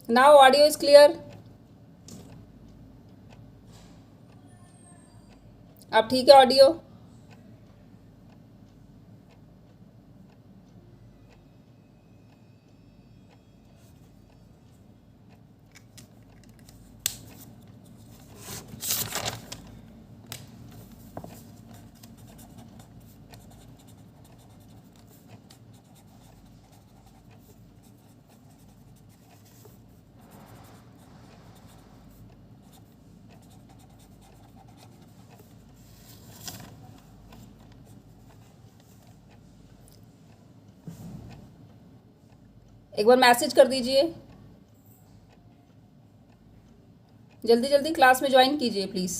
Now audio is clear? अब ठीक है ऑडियो? एक बार मैसेज कर दीजिए, जल्दी जल्दी क्लास में ज्वाइन कीजिए प्लीज़।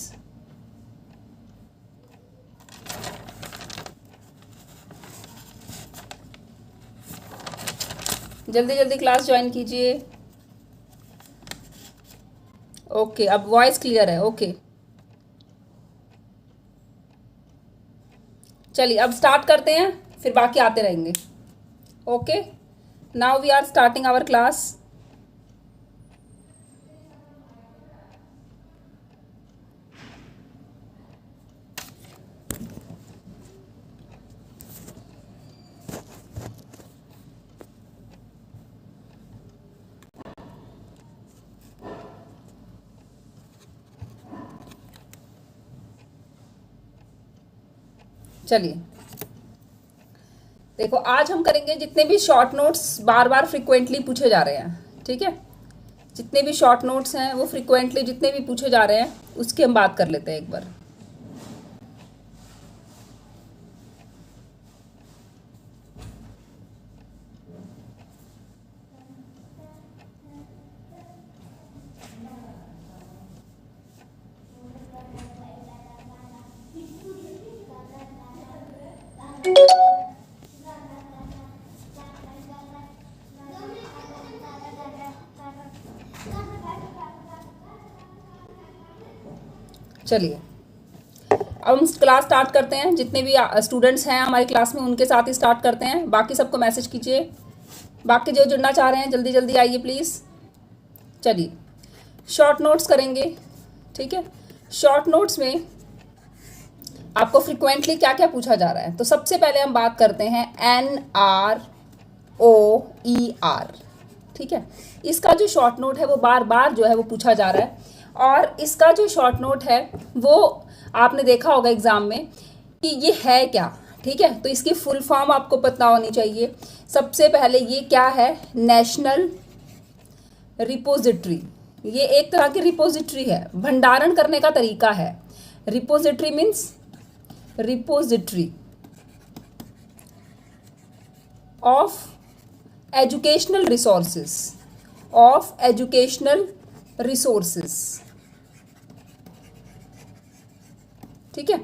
जल्दी जल्दी क्लास ज्वाइन कीजिए। ओके, अब वॉइस क्लियर है। ओके, चलिए अब स्टार्ट करते हैं, फिर बाकी आते रहेंगे। Okay, now we are starting our class. चलिए देखो, आज हम करेंगे जितने भी शॉर्ट नोट्स बार बार फ्रिक्वेंटली पूछे जा रहे हैं, ठीक है। जितने भी शॉर्ट नोट्स हैं वो फ्रिक्वेंटली जितने भी पूछे जा रहे हैं उसकी हम बात कर लेते हैं एक बार। चलिए अब हम क्लास स्टार्ट करते हैं। जितने भी स्टूडेंट्स हैं हमारी क्लास में उनके साथ ही स्टार्ट करते हैं। बाकी सबको मैसेज कीजिए, बाकी जो जुड़ना चाह रहे हैं जल्दी जल्दी आइए प्लीज़। चलिए शॉर्ट नोट्स करेंगे, ठीक है। शॉर्ट नोट्स में आपको फ्रिक्वेंटली क्या क्या पूछा जा रहा है, तो सबसे पहले हम बात करते हैं NROER, ठीक है। इसका जो शॉर्ट नोट है वो बार बार जो है वो पूछा जा रहा है, और इसका जो शॉर्ट नोट है वो आपने देखा होगा एग्जाम में कि ये है क्या, ठीक है। तो इसकी फुल फॉर्म आपको पता होनी चाहिए। सबसे पहले ये क्या है, नेशनल रिपोजिटरी। ये एक तरह की रिपोजिटरी है, भंडारण करने का तरीका है। Repository means repository of educational resources, of educational resources, ठीक है।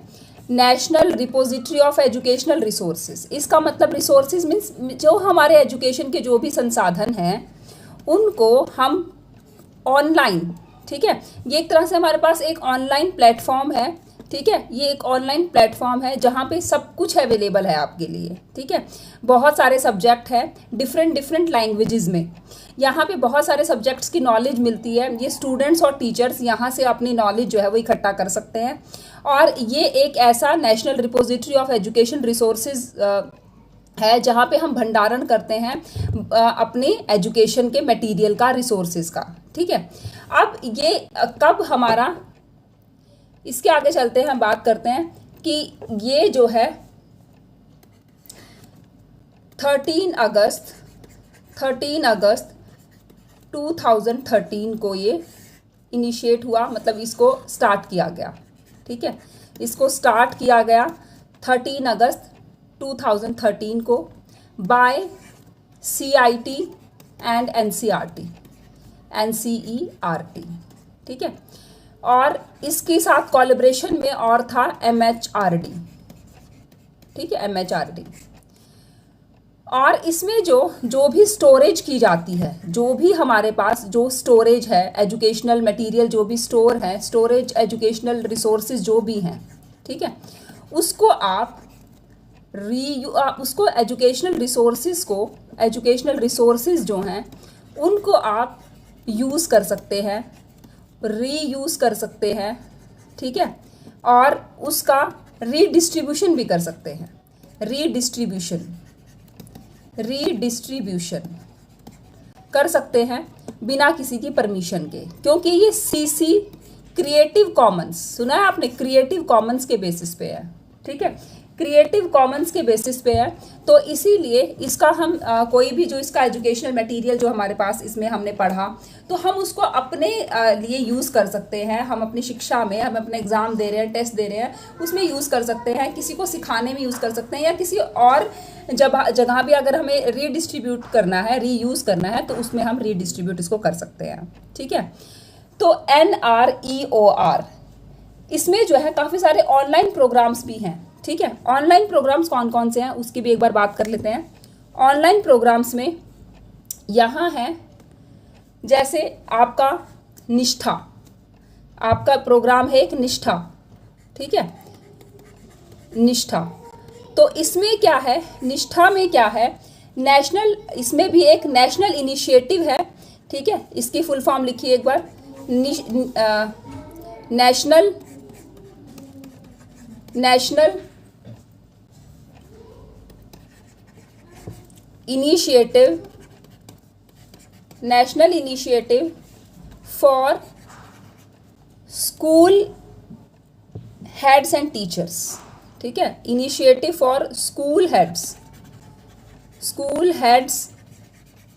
National repository of educational resources, इसका मतलब रिसोर्सेज मीन्स जो हमारे एजुकेशन के जो भी संसाधन हैं उनको हम ऑनलाइन, ठीक है। ये एक तरह से हमारे पास एक ऑनलाइन प्लेटफॉर्म है, ठीक है। ये एक ऑनलाइन प्लेटफॉर्म है जहाँ पे सब कुछ अवेलेबल है आपके लिए, ठीक है। बहुत सारे सब्जेक्ट हैं डिफरेंट डिफरेंट लैंग्वेजेस में। यहाँ पे बहुत सारे सब्जेक्ट्स की नॉलेज मिलती है। ये स्टूडेंट्स और टीचर्स यहाँ से अपनी नॉलेज जो है वो इकट्ठा कर सकते हैं, और ये एक ऐसा national repository of education resources है जहाँ पे हम भंडारण करते हैं अपने एजुकेशन के मटेरियल का, रिसोर्सेज का, ठीक है। अब ये कब हमारा, इसके आगे चलते हैं, हम बात करते हैं कि ये जो है 13 अगस्त 2013 को ये इनिशिएट हुआ, मतलब इसको स्टार्ट किया गया, ठीक है। इसको स्टार्ट किया गया 13 अगस्त 2013 को बाय CIT एंड NCERT, ठीक है। और इसके साथ कोलैबोरेशन में और था MHRD, ठीक है, MHRD। और इसमें जो भी स्टोरेज की जाती है, जो भी हमारे पास जो स्टोरेज है, एजुकेशनल मटेरियल जो भी स्टोर है, स्टोरेज एजुकेशनल रिसोर्सेज जो भी हैं, ठीक है, उसको आप उसको एजुकेशनल रिसोर्सेज जो हैं उनको आप यूज़ कर सकते हैं, रीयूज़ कर सकते हैं, ठीक है, और उसका रीडिस्ट्रीब्यूशन भी कर सकते हैं। रीडिस्ट्रीब्यूशन कर सकते हैं बिना किसी की परमिशन के, क्योंकि ये सीसी क्रिएटिव कॉमन्स, सुना है आपने, क्रिएटिव कॉमन्स के बेसिस पे है, ठीक है, क्रिएटिव कॉमन्स के बेसिस पे है। तो इसीलिए इसका हम कोई भी जो इसका एजुकेशनल मटेरियल जो हमारे पास इसमें हमने पढ़ा, तो हम उसको अपने लिए यूज़ कर सकते हैं। हम अपनी शिक्षा में, हम अपने एग्ज़ाम दे रहे हैं, टेस्ट दे रहे हैं, उसमें यूज़ कर सकते हैं, किसी को सिखाने में यूज़ कर सकते हैं, या किसी और जगह भी अगर हमें रीडिस्ट्रीब्यूट करना है, रीयूज़ करना है, तो उसमें हम रीडिस्ट्रीब्यूट इसको कर सकते हैं, ठीक है। तो NREOR, इसमें जो है काफ़ी सारे ऑनलाइन प्रोग्राम्स भी हैं, ठीक है। ऑनलाइन प्रोग्राम्स कौन कौन से हैं उसकी भी एक बार बात कर लेते हैं। ऑनलाइन प्रोग्राम्स में यहाँ है जैसे आपका निष्ठा, आपका प्रोग्राम है एक निष्ठा, ठीक है, निष्ठा। तो इसमें क्या है, निष्ठा में क्या है, नेशनल, इसमें भी एक नेशनल इनिशिएटिव है, ठीक है। इसकी फुल फॉर्म लिखिए एक बार, national initiative for school heads and teachers, ठीक है, initiative for school heads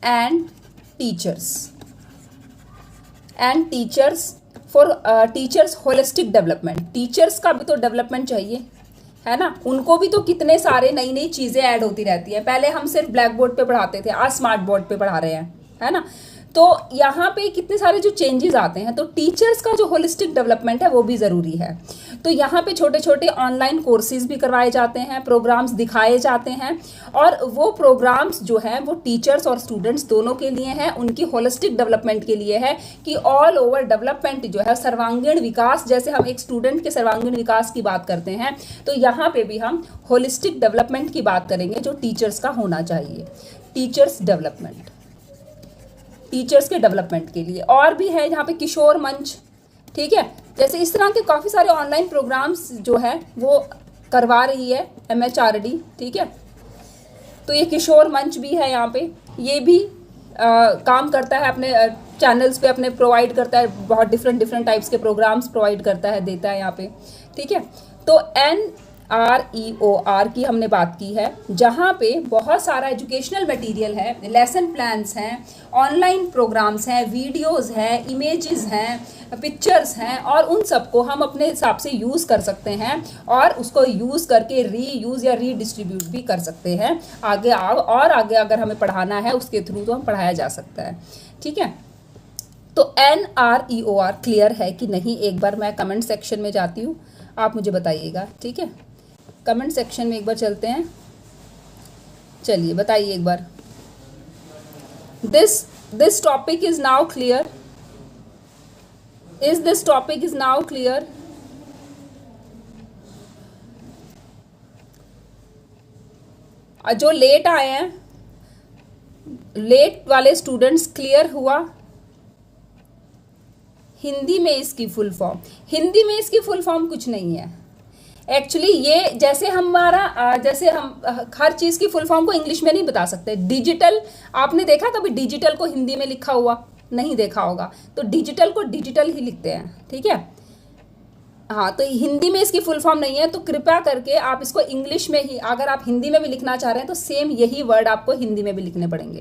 and teachers for teachers holistic development. Teachers का भी तो डेवलपमेंट चाहिए, है ना, उनको भी तो कितने सारे नई नई चीज़ें ऐड होती रहती है। पहले हम सिर्फ ब्लैक बोर्ड पे पढ़ाते थे, आज स्मार्ट बोर्ड पे पढ़ा रहे हैं, है ना। तो यहाँ पे कितने सारे जो चेंजेस आते हैं, तो टीचर्स का जो होलिस्टिक डेवलपमेंट है वो भी ज़रूरी है। तो यहाँ पे छोटे छोटे ऑनलाइन कोर्सेज भी करवाए जाते हैं, प्रोग्राम्स दिखाए जाते हैं, और वो प्रोग्राम्स जो हैं वो टीचर्स और स्टूडेंट्स दोनों के लिए हैं, उनकी होलिस्टिक डेवलपमेंट के लिए है, कि ऑल ओवर डेवलपमेंट जो है, सर्वांगीण विकास, जैसे हम एक स्टूडेंट के सर्वांगीण विकास की बात करते हैं, तो यहाँ पे भी हम होलिस्टिक डेवलपमेंट की बात करेंगे जो टीचर्स का होना चाहिए, टीचर्स के डेवलपमेंट के लिए। और भी है यहाँ पे किशोर मंच, ठीक है, जैसे इस तरह के काफ़ी सारे ऑनलाइन प्रोग्राम्स जो है वो करवा रही है MHRD, ठीक है। तो ये किशोर मंच भी है, यहाँ पे ये भी काम करता है, अपने चैनल्स पे अपने प्रोवाइड करता है, बहुत डिफरेंट टाइप्स के प्रोग्राम्स प्रोवाइड करता है, देता है यहाँ पे, ठीक है। तो NREOR की हमने बात की है, जहाँ पे बहुत सारा एजुकेशनल मटेरियल है, लेसन प्लान्स हैं, ऑनलाइन प्रोग्राम्स हैं, वीडियोस हैं, इमेजेस हैं, पिक्चर्स हैं, और उन सबको हम अपने हिसाब से यूज़ कर सकते हैं, और उसको यूज़ करके रीयूज़ या रीडिस्ट्रीब्यूट भी कर सकते हैं आगे। और आगे अगर हमें पढ़ाना है उसके थ्रू तो हम पढ़ाया जा सकता है, ठीक है। तो NREOR क्लियर है कि नहीं, एक बार मैं कमेंट सेक्शन में जाती हूँ, आप मुझे बताइएगा, ठीक है। कमेंट सेक्शन में एक बार चलते हैं, चलिए बताइए एक बार, this topic is now clear, is this topic is now clear. जो लेट आए हैं, लेट वाले स्टूडेंट्स, क्लियर हुआ। हिंदी में इसकी फुल फॉर्म, हिंदी में इसकी फुल फॉर्म कुछ नहीं है एक्चुअली। ये जैसे हम हर चीज़ की फुल फॉर्म को इंग्लिश में नहीं बता सकते। डिजिटल, आपने देखा कभी डिजिटल को हिंदी में लिखा हुआ? नहीं देखा होगा। तो डिजिटल को डिजिटल ही लिखते हैं, ठीक है। हाँ, तो हिंदी में इसकी फुल फॉर्म नहीं है, तो कृपया करके आप इसको इंग्लिश में ही, अगर आप हिंदी में भी लिखना चाह रहे हैं तो सेम यही वर्ड आपको हिंदी में भी लिखने पड़ेंगे,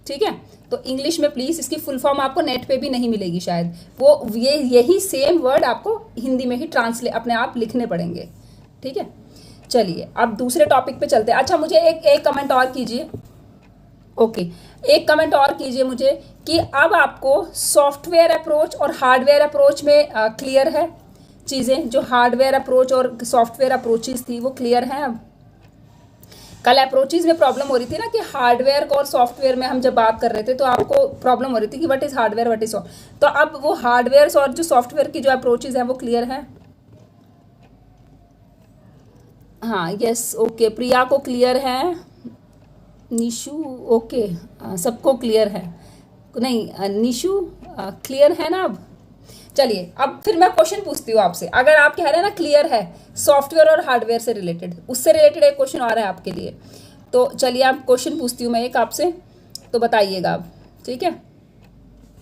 ठीक है। तो इंग्लिश में प्लीज़ इसकी फुल फॉर्म आपको नेट पे भी नहीं मिलेगी शायद, वो यही सेम वर्ड आपको हिंदी में ही ट्रांसलेट अपने आप लिखने पड़ेंगे, ठीक है। चलिए अब दूसरे टॉपिक पे चलते हैं। अच्छा, मुझे एक कमेंट और कीजिए, ओके, एक कमेंट और कीजिए मुझे कि अब आपको सॉफ्टवेयर अप्रोच और हार्डवेयर अप्रोच में क्लियर है चीज़ें, जो हार्डवेयर अप्रोच और सॉफ्टवेयर अप्रोचेस थी वो क्लियर हैं अब। कल अप्रोचेज में प्रॉब्लम हो रही थी ना कि हार्डवेयर और सॉफ्टवेयर में हम जब बात कर रहे थे तो आपको प्रॉब्लम हो रही थी कि what is hardware, what is soft. तो अब वो हार्डवेयर और जो सॉफ्टवेयर की जो अप्रोचेज हैं वो क्लियर है। हाँ, यस, ओके, प्रिया को क्लियर है, निशु, ओके, सबको क्लियर है, नहीं निशु, क्लियर है ना अब? चलिए अब फिर मैं क्वेश्चन पूछती हूँ आपसे। अगर आप कह रहे हैं ना क्लियर है, सॉफ्टवेयर और हार्डवेयर से रिलेटेड, उससे रिलेटेड एक क्वेश्चन आ रहा है आपके लिए। तो चलिए आप क्वेश्चन पूछती हूँ मैं एक आपसे, तो बताइएगा आप, ठीक है?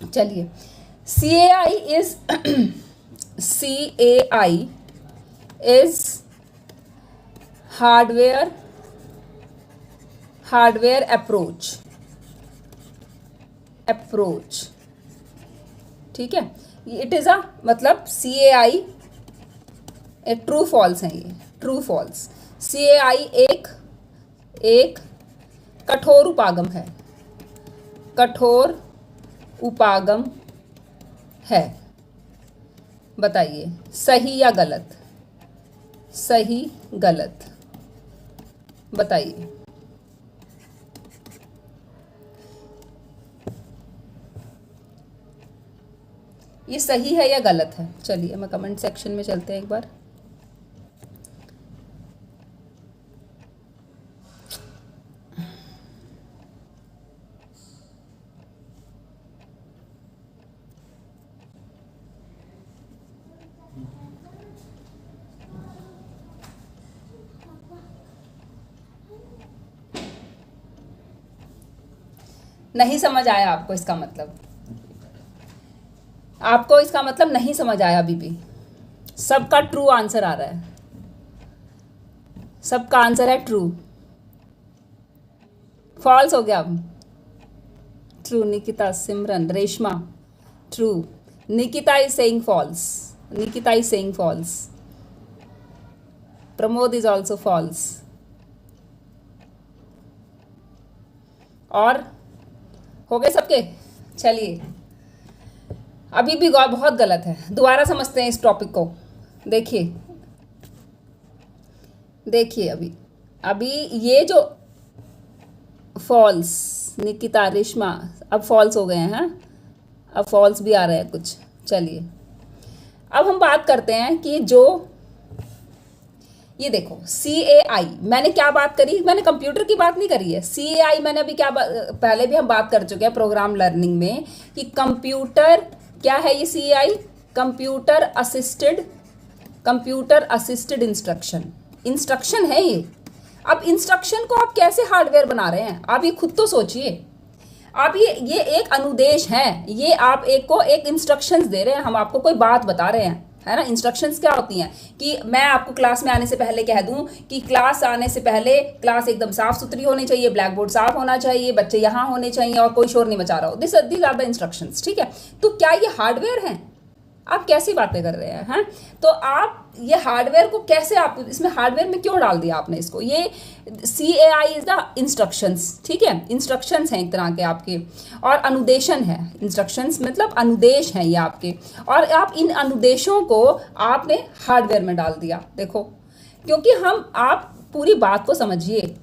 चलिए, CAI is CAI is hardware approach, ठीक है? इट इज मतलब CAI ट्रू फॉल्स है, ये ट्रू फॉल्स। CAI एक कठोर उपागम है, कठोर उपागम है। बताइए सही या गलत? सही गलत बताइए। ये सही है या गलत है? चलिए मैं कमेंट सेक्शन में चलते हैं एक बार। नहीं समझ आया आपको इसका मतलब? आपको इसका मतलब नहीं समझ आया अभी भी? सबका ट्रू आंसर आ रहा है, सबका आंसर है ट्रू। फॉल्स हो गया अब? True. Nikita, Simran, Reshma, true. Nikita is saying false, Nikita is saying false. Pramod is also false. और हो गए सबके? चलिए अभी भी बहुत गलत है, दोबारा समझते हैं इस टॉपिक को। देखिए देखिए अभी ये जो फॉल्स, निकिता, रेशमा, अब फॉल्स हो गए हैं, अब फॉल्स भी आ रहे हैं कुछ। चलिए अब हम बात करते हैं कि जो ये देखो CAI, मैंने क्या बात करी? मैंने कंप्यूटर की बात नहीं करी है। CAI मैंने अभी क्या पहले भी हम बात कर चुके हैं प्रोग्राम लर्निंग में कि कंप्यूटर क्या है ये CAI? कंप्यूटर असिस्टेड इंस्ट्रक्शन है ये। अब इंस्ट्रक्शन को आप कैसे हार्डवेयर बना रहे हैं? आप ये खुद तो सोचिए। आप ये एक अनुदेश है, ये आप एक इंस्ट्रक्शंस दे रहे हैं, हम आपको कोई बात बता रहे हैं, है ना? इंस्ट्रक्शंस क्या होती हैं कि मैं आपको क्लास में आने से पहले कह दूं कि क्लास आने से पहले क्लास एकदम साफ सुथरी होनी चाहिए, ब्लैक बोर्ड साफ होना चाहिए, बच्चे यहाँ होने चाहिए और कोई शोर नहीं मचा रहा हो। दीज आर द इंस्ट्रक्शंस, ठीक है? तो क्या ये हार्डवेयर हैं? आप कैसी बातें कर रहे हैं? तो आप ये हार्डवेयर को कैसे, आप इसमें हार्डवेयर में क्यों डाल दिया आपने इसको? ये CAI इज द इंस्ट्रक्शंस, ठीक है? इंस्ट्रक्शंस हैं एक तरह के आपके, और अनुदेशन है। इंस्ट्रक्शंस मतलब अनुदेश हैं ये आपके, और आप इन अनुदेशों को आपने हार्डवेयर में डाल दिया। देखो, क्योंकि आप पूरी बात को समझिए,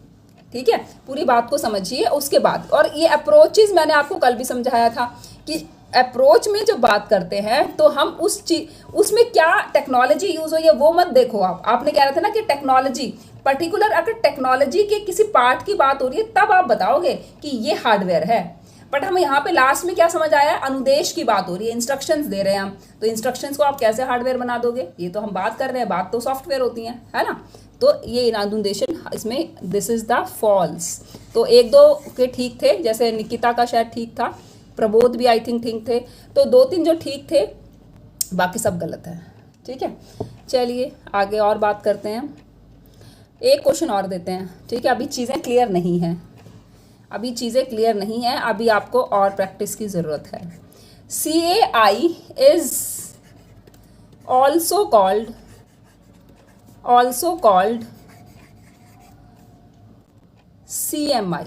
ठीक है? पूरी बात को समझिए उसके बाद। और ये अप्रोचेज मैंने आपको कल भी समझाया था कि अप्रोच में जब बात करते हैं तो हम उसमें क्या टेक्नोलॉजी यूज हुई है वो मत देखो। आपने कह रहे थे ना कि टेक्नोलॉजी पर्टिकुलर, अगर टेक्नोलॉजी के किसी पार्ट की बात हो रही है तब आप बताओगे कि ये हार्डवेयर है। बट हम यहाँ पे लास्ट में क्या समझ आया? अनुदेश की बात हो रही है, इंस्ट्रक्शंस दे रहे हैं हम, तो इंस्ट्रक्शंस को आप कैसे हार्डवेयर बना दोगे? ये तो हम बात कर रहे हैं, बात तो सॉफ्टवेयर होती है ना? तो ये अनुदेशन इसमें, दिस इज द फॉल्स। तो एक दो के ठीक थे, जैसे निकिता का शायद ठीक था, प्रबोध भी आई थिंक ठीक थे, तो 2-3 जो ठीक थे, बाकी सब गलत है, ठीक है? चलिए आगे और बात करते हैं, एक क्वेश्चन और देते हैं, ठीक है? अभी चीज़ें क्लियर नहीं हैं, अभी आपको और प्रैक्टिस की ज़रूरत है। CAI is also called CMI,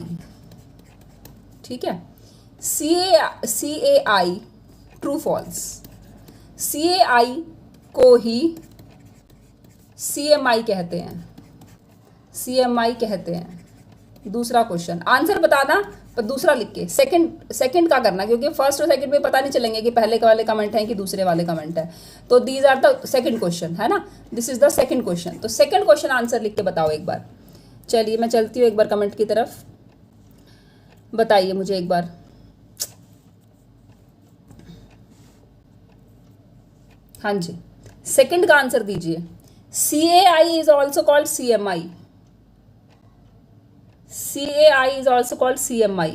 ठीक है? CAI ट्रू फॉल्स, CAI को ही CMI कहते हैं। दूसरा क्वेश्चन आंसर बताना, पर दूसरा लिख के, सेकंड का करना, क्योंकि फर्स्ट और सेकंड में पता नहीं चलेंगे कि पहले वाले कमेंट है कि दूसरे वाले कमेंट है। तो these are the second question, है ना? This is the second question. तो सेकंड क्वेश्चन आंसर लिख के बताओ एक बार। चलिए मैं चलती हूँ एक बार कमेंट की तरफ, बताइए मुझे एक बार। हाँ जी, सेकंड का आंसर दीजिए। CAI is also called CMI। CAI is also called CMI।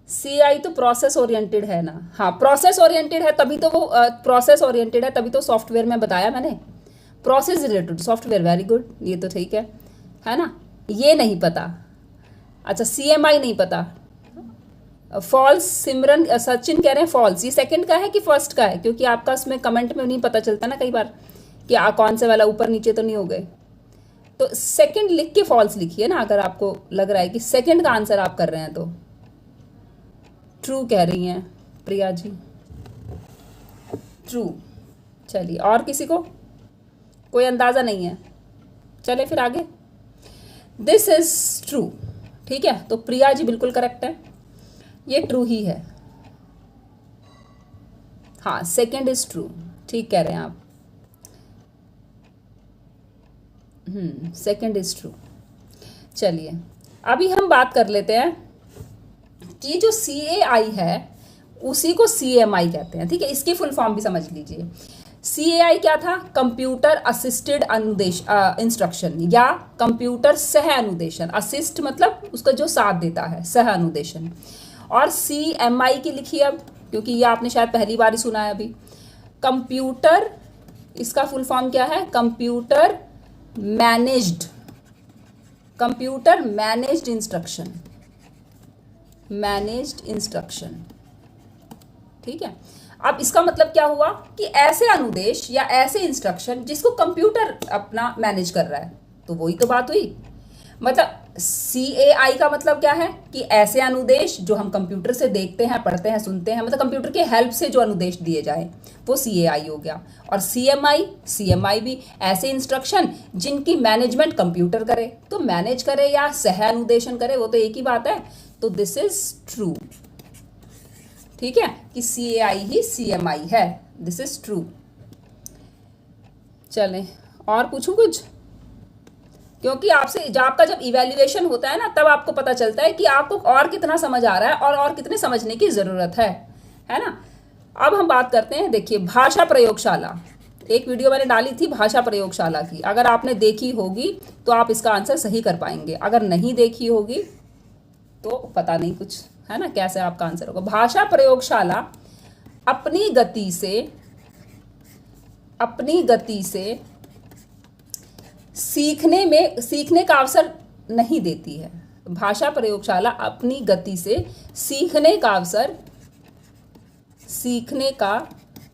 CI तो प्रोसेस ओरिएंटेड है ना। हाँ, प्रोसेस ओरिएंटेड है तभी तो वो प्रोसेस ओरिएंटेड है तभी तो सॉफ्टवेयर में बताया मैंने, process related software. Very good, ये तो ठीक है ना। ये नहीं पता, अच्छा CMI नहीं पता। फॉल्स, सिमरन सचिन कह रहे हैं फॉल्स। ये सेकंड का है कि फर्स्ट का है, क्योंकि आपका उसमें कमेंट में नहीं पता चलता ना कई बार कि कौन से वाला ऊपर नीचे तो नहीं हो गए। तो सेकंड लिख के फॉल्स लिखिए ना, अगर आपको लग रहा है कि सेकंड का आंसर आप कर रहे हैं तो। ट्रू कह रही हैं प्रिया जी, ट्रू। चलिए, और किसी को कोई अंदाज़ा नहीं है? चले फिर आगे। दिस इज ट्रू, ठीक है। तो प्रिया जी बिल्कुल करेक्ट है, ये ट्रू ही है। हाँ, सेकंड इज ट्रू, ठीक कह रहे हैं आप। Second is true. चलिए, अभी हम बात कर लेते हैं कि जो CAI है उसी को CMI कहते हैं, ठीक है। इसकी फुल फॉर्म भी समझ लीजिए। CAI क्या था? कंप्यूटर असिस्टेड अनुदेश इंस्ट्रक्शन या कंप्यूटर सह अनुदेशन। असिस्ट मतलब उसका जो साथ देता है, सह अनुदेशन। और CMI की लिखिए अब, क्योंकि ये आपने शायद पहली बार ही सुना है अभी। कंप्यूटर, इसका फुल फॉर्म क्या है? Computer managed, computer managed instruction, managed instruction, ठीक है। अब इसका मतलब क्या हुआ कि ऐसे अनुदेश या ऐसे इंस्ट्रक्शन जिसको कंप्यूटर अपना मैनेज कर रहा है, तो वही तो बात हुई। मतलब CAI का मतलब क्या है कि ऐसे अनुदेश जो हम कंप्यूटर से देखते हैं, पढ़ते हैं, सुनते हैं, मतलब कंप्यूटर के हेल्प से जो अनुदेश दिए जाए, वो CAI हो गया। और CMI भी ऐसे इंस्ट्रक्शन जिनकी मैनेजमेंट कंप्यूटर करे, तो मैनेज करे या सह अनुदेशन करे, वो तो एक ही बात है। तो दिस इज ट्रू, ठीक है, कि CAI ही CMI है। This is true. चलें, और पूछूं कुछ? क्योंकि आपका जब इवैल्यूएशन होता है ना, तब आपको पता चलता है कि आपको और कितना समझ आ रहा है और कितने समझने की ज़रूरत है ना। अब हम बात करते हैं, देखिए, भाषा प्रयोगशाला। एक वीडियो मैंने डाली थी भाषा प्रयोगशाला की, अगर आपने देखी होगी तो आप इसका आंसर सही कर पाएंगे। अगर नहीं देखी होगी तो पता नहीं कुछ, है ना, कैसे आपका आंसर होगा। भाषा प्रयोगशाला अपनी गति से सीखने का अवसर नहीं देती है। भाषा प्रयोगशाला अपनी गति से सीखने का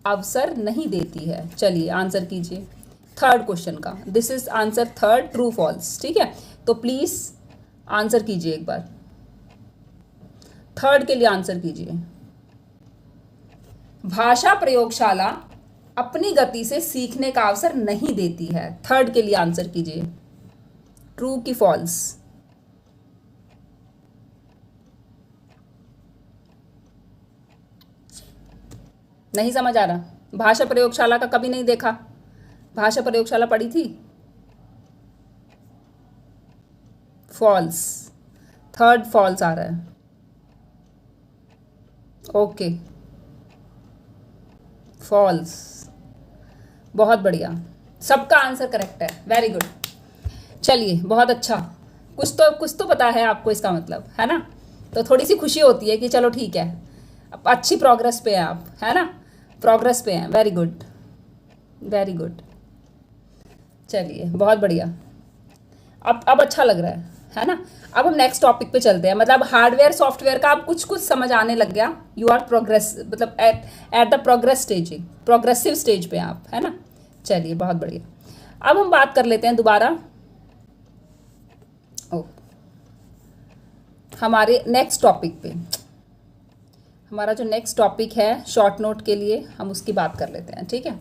अवसर नहीं देती है। चलिए, आंसर कीजिए थर्ड क्वेश्चन का। This is answer third, true false, ठीक है। तो प्लीज आंसर कीजिए एक बार, थर्ड के लिए आंसर कीजिए। भाषा प्रयोगशाला अपनी गति से सीखने का अवसर नहीं देती है। थर्ड के लिए आंसर कीजिए, ट्रू की फॉल्स। नहीं समझ आ रहा? भाषा प्रयोगशाला का कभी नहीं देखा? भाषा प्रयोगशाला पढ़ी थी? फॉल्स, थर्ड फॉल्स आ रहा है। ओके, फॉल्स, बहुत बढ़िया, सबका आंसर करेक्ट है, वेरी गुड। चलिए, बहुत अच्छा, कुछ तो पता है आपको, इसका मतलब, है ना। तो थोड़ी सी खुशी होती है कि चलो ठीक है, अब अच्छी प्रोग्रेस पे हैं आप, है ना, प्रोग्रेस पे हैं। Very good, very good. चलिए, बहुत बढ़िया, अब अच्छा लग रहा है ना। अब हम नेक्स्ट टॉपिक पे चलते हैं। मतलब हार्डवेयर सॉफ्टवेयर का अब कुछ समझ आने लग गया। यू आर प्रोग्रेस, मतलब एट द प्रोग्रेसिव स्टेज पे आप, है ना। चलिए, बहुत बढ़िया। अब हम बात कर लेते हैं दोबारा हमारे नेक्स्ट टॉपिक पे। हमारा जो नेक्स्ट टॉपिक है शॉर्ट नोट के लिए, हम उसकी बात कर लेते हैं, ठीक है।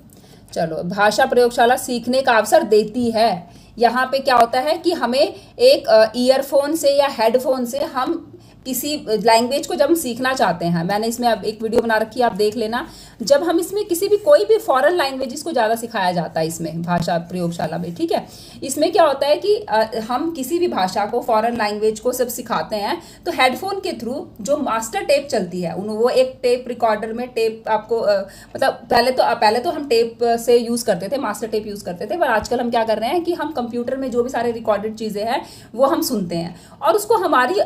चलो, भाषा प्रयोगशाला सीखने का अवसर देती है। यहाँ पे क्या होता है कि हमें एक ईयरफोन से या हेडफोन से हम किसी लैंग्वेज को जब हम सीखना चाहते हैं, मैंने इसमें अब एक वीडियो बना रखी है, आप देख लेना। जब हम इसमें किसी भी कोई भी फॉरेन लैंग्वेजेस को ज़्यादा सिखाया जाता है इसमें भाषा प्रयोगशाला में, ठीक है। इसमें क्या होता है कि हम किसी भी भाषा को, फॉरेन लैंग्वेज को सब सिखाते हैं तो हेडफोन के थ्रू जो मास्टर टेप चलती है वो एक टेप रिकॉर्डर में टेप आपको मतलब पहले तो हम टेप से यूज़ करते थे, मास्टर टेप यूज़ करते थे, पर आजकल हम क्या कर रहे हैं कि हम कंप्यूटर में जो भी सारे रिकॉर्डेड चीज़ें हैं वो हम सुनते हैं, और उसको हमारी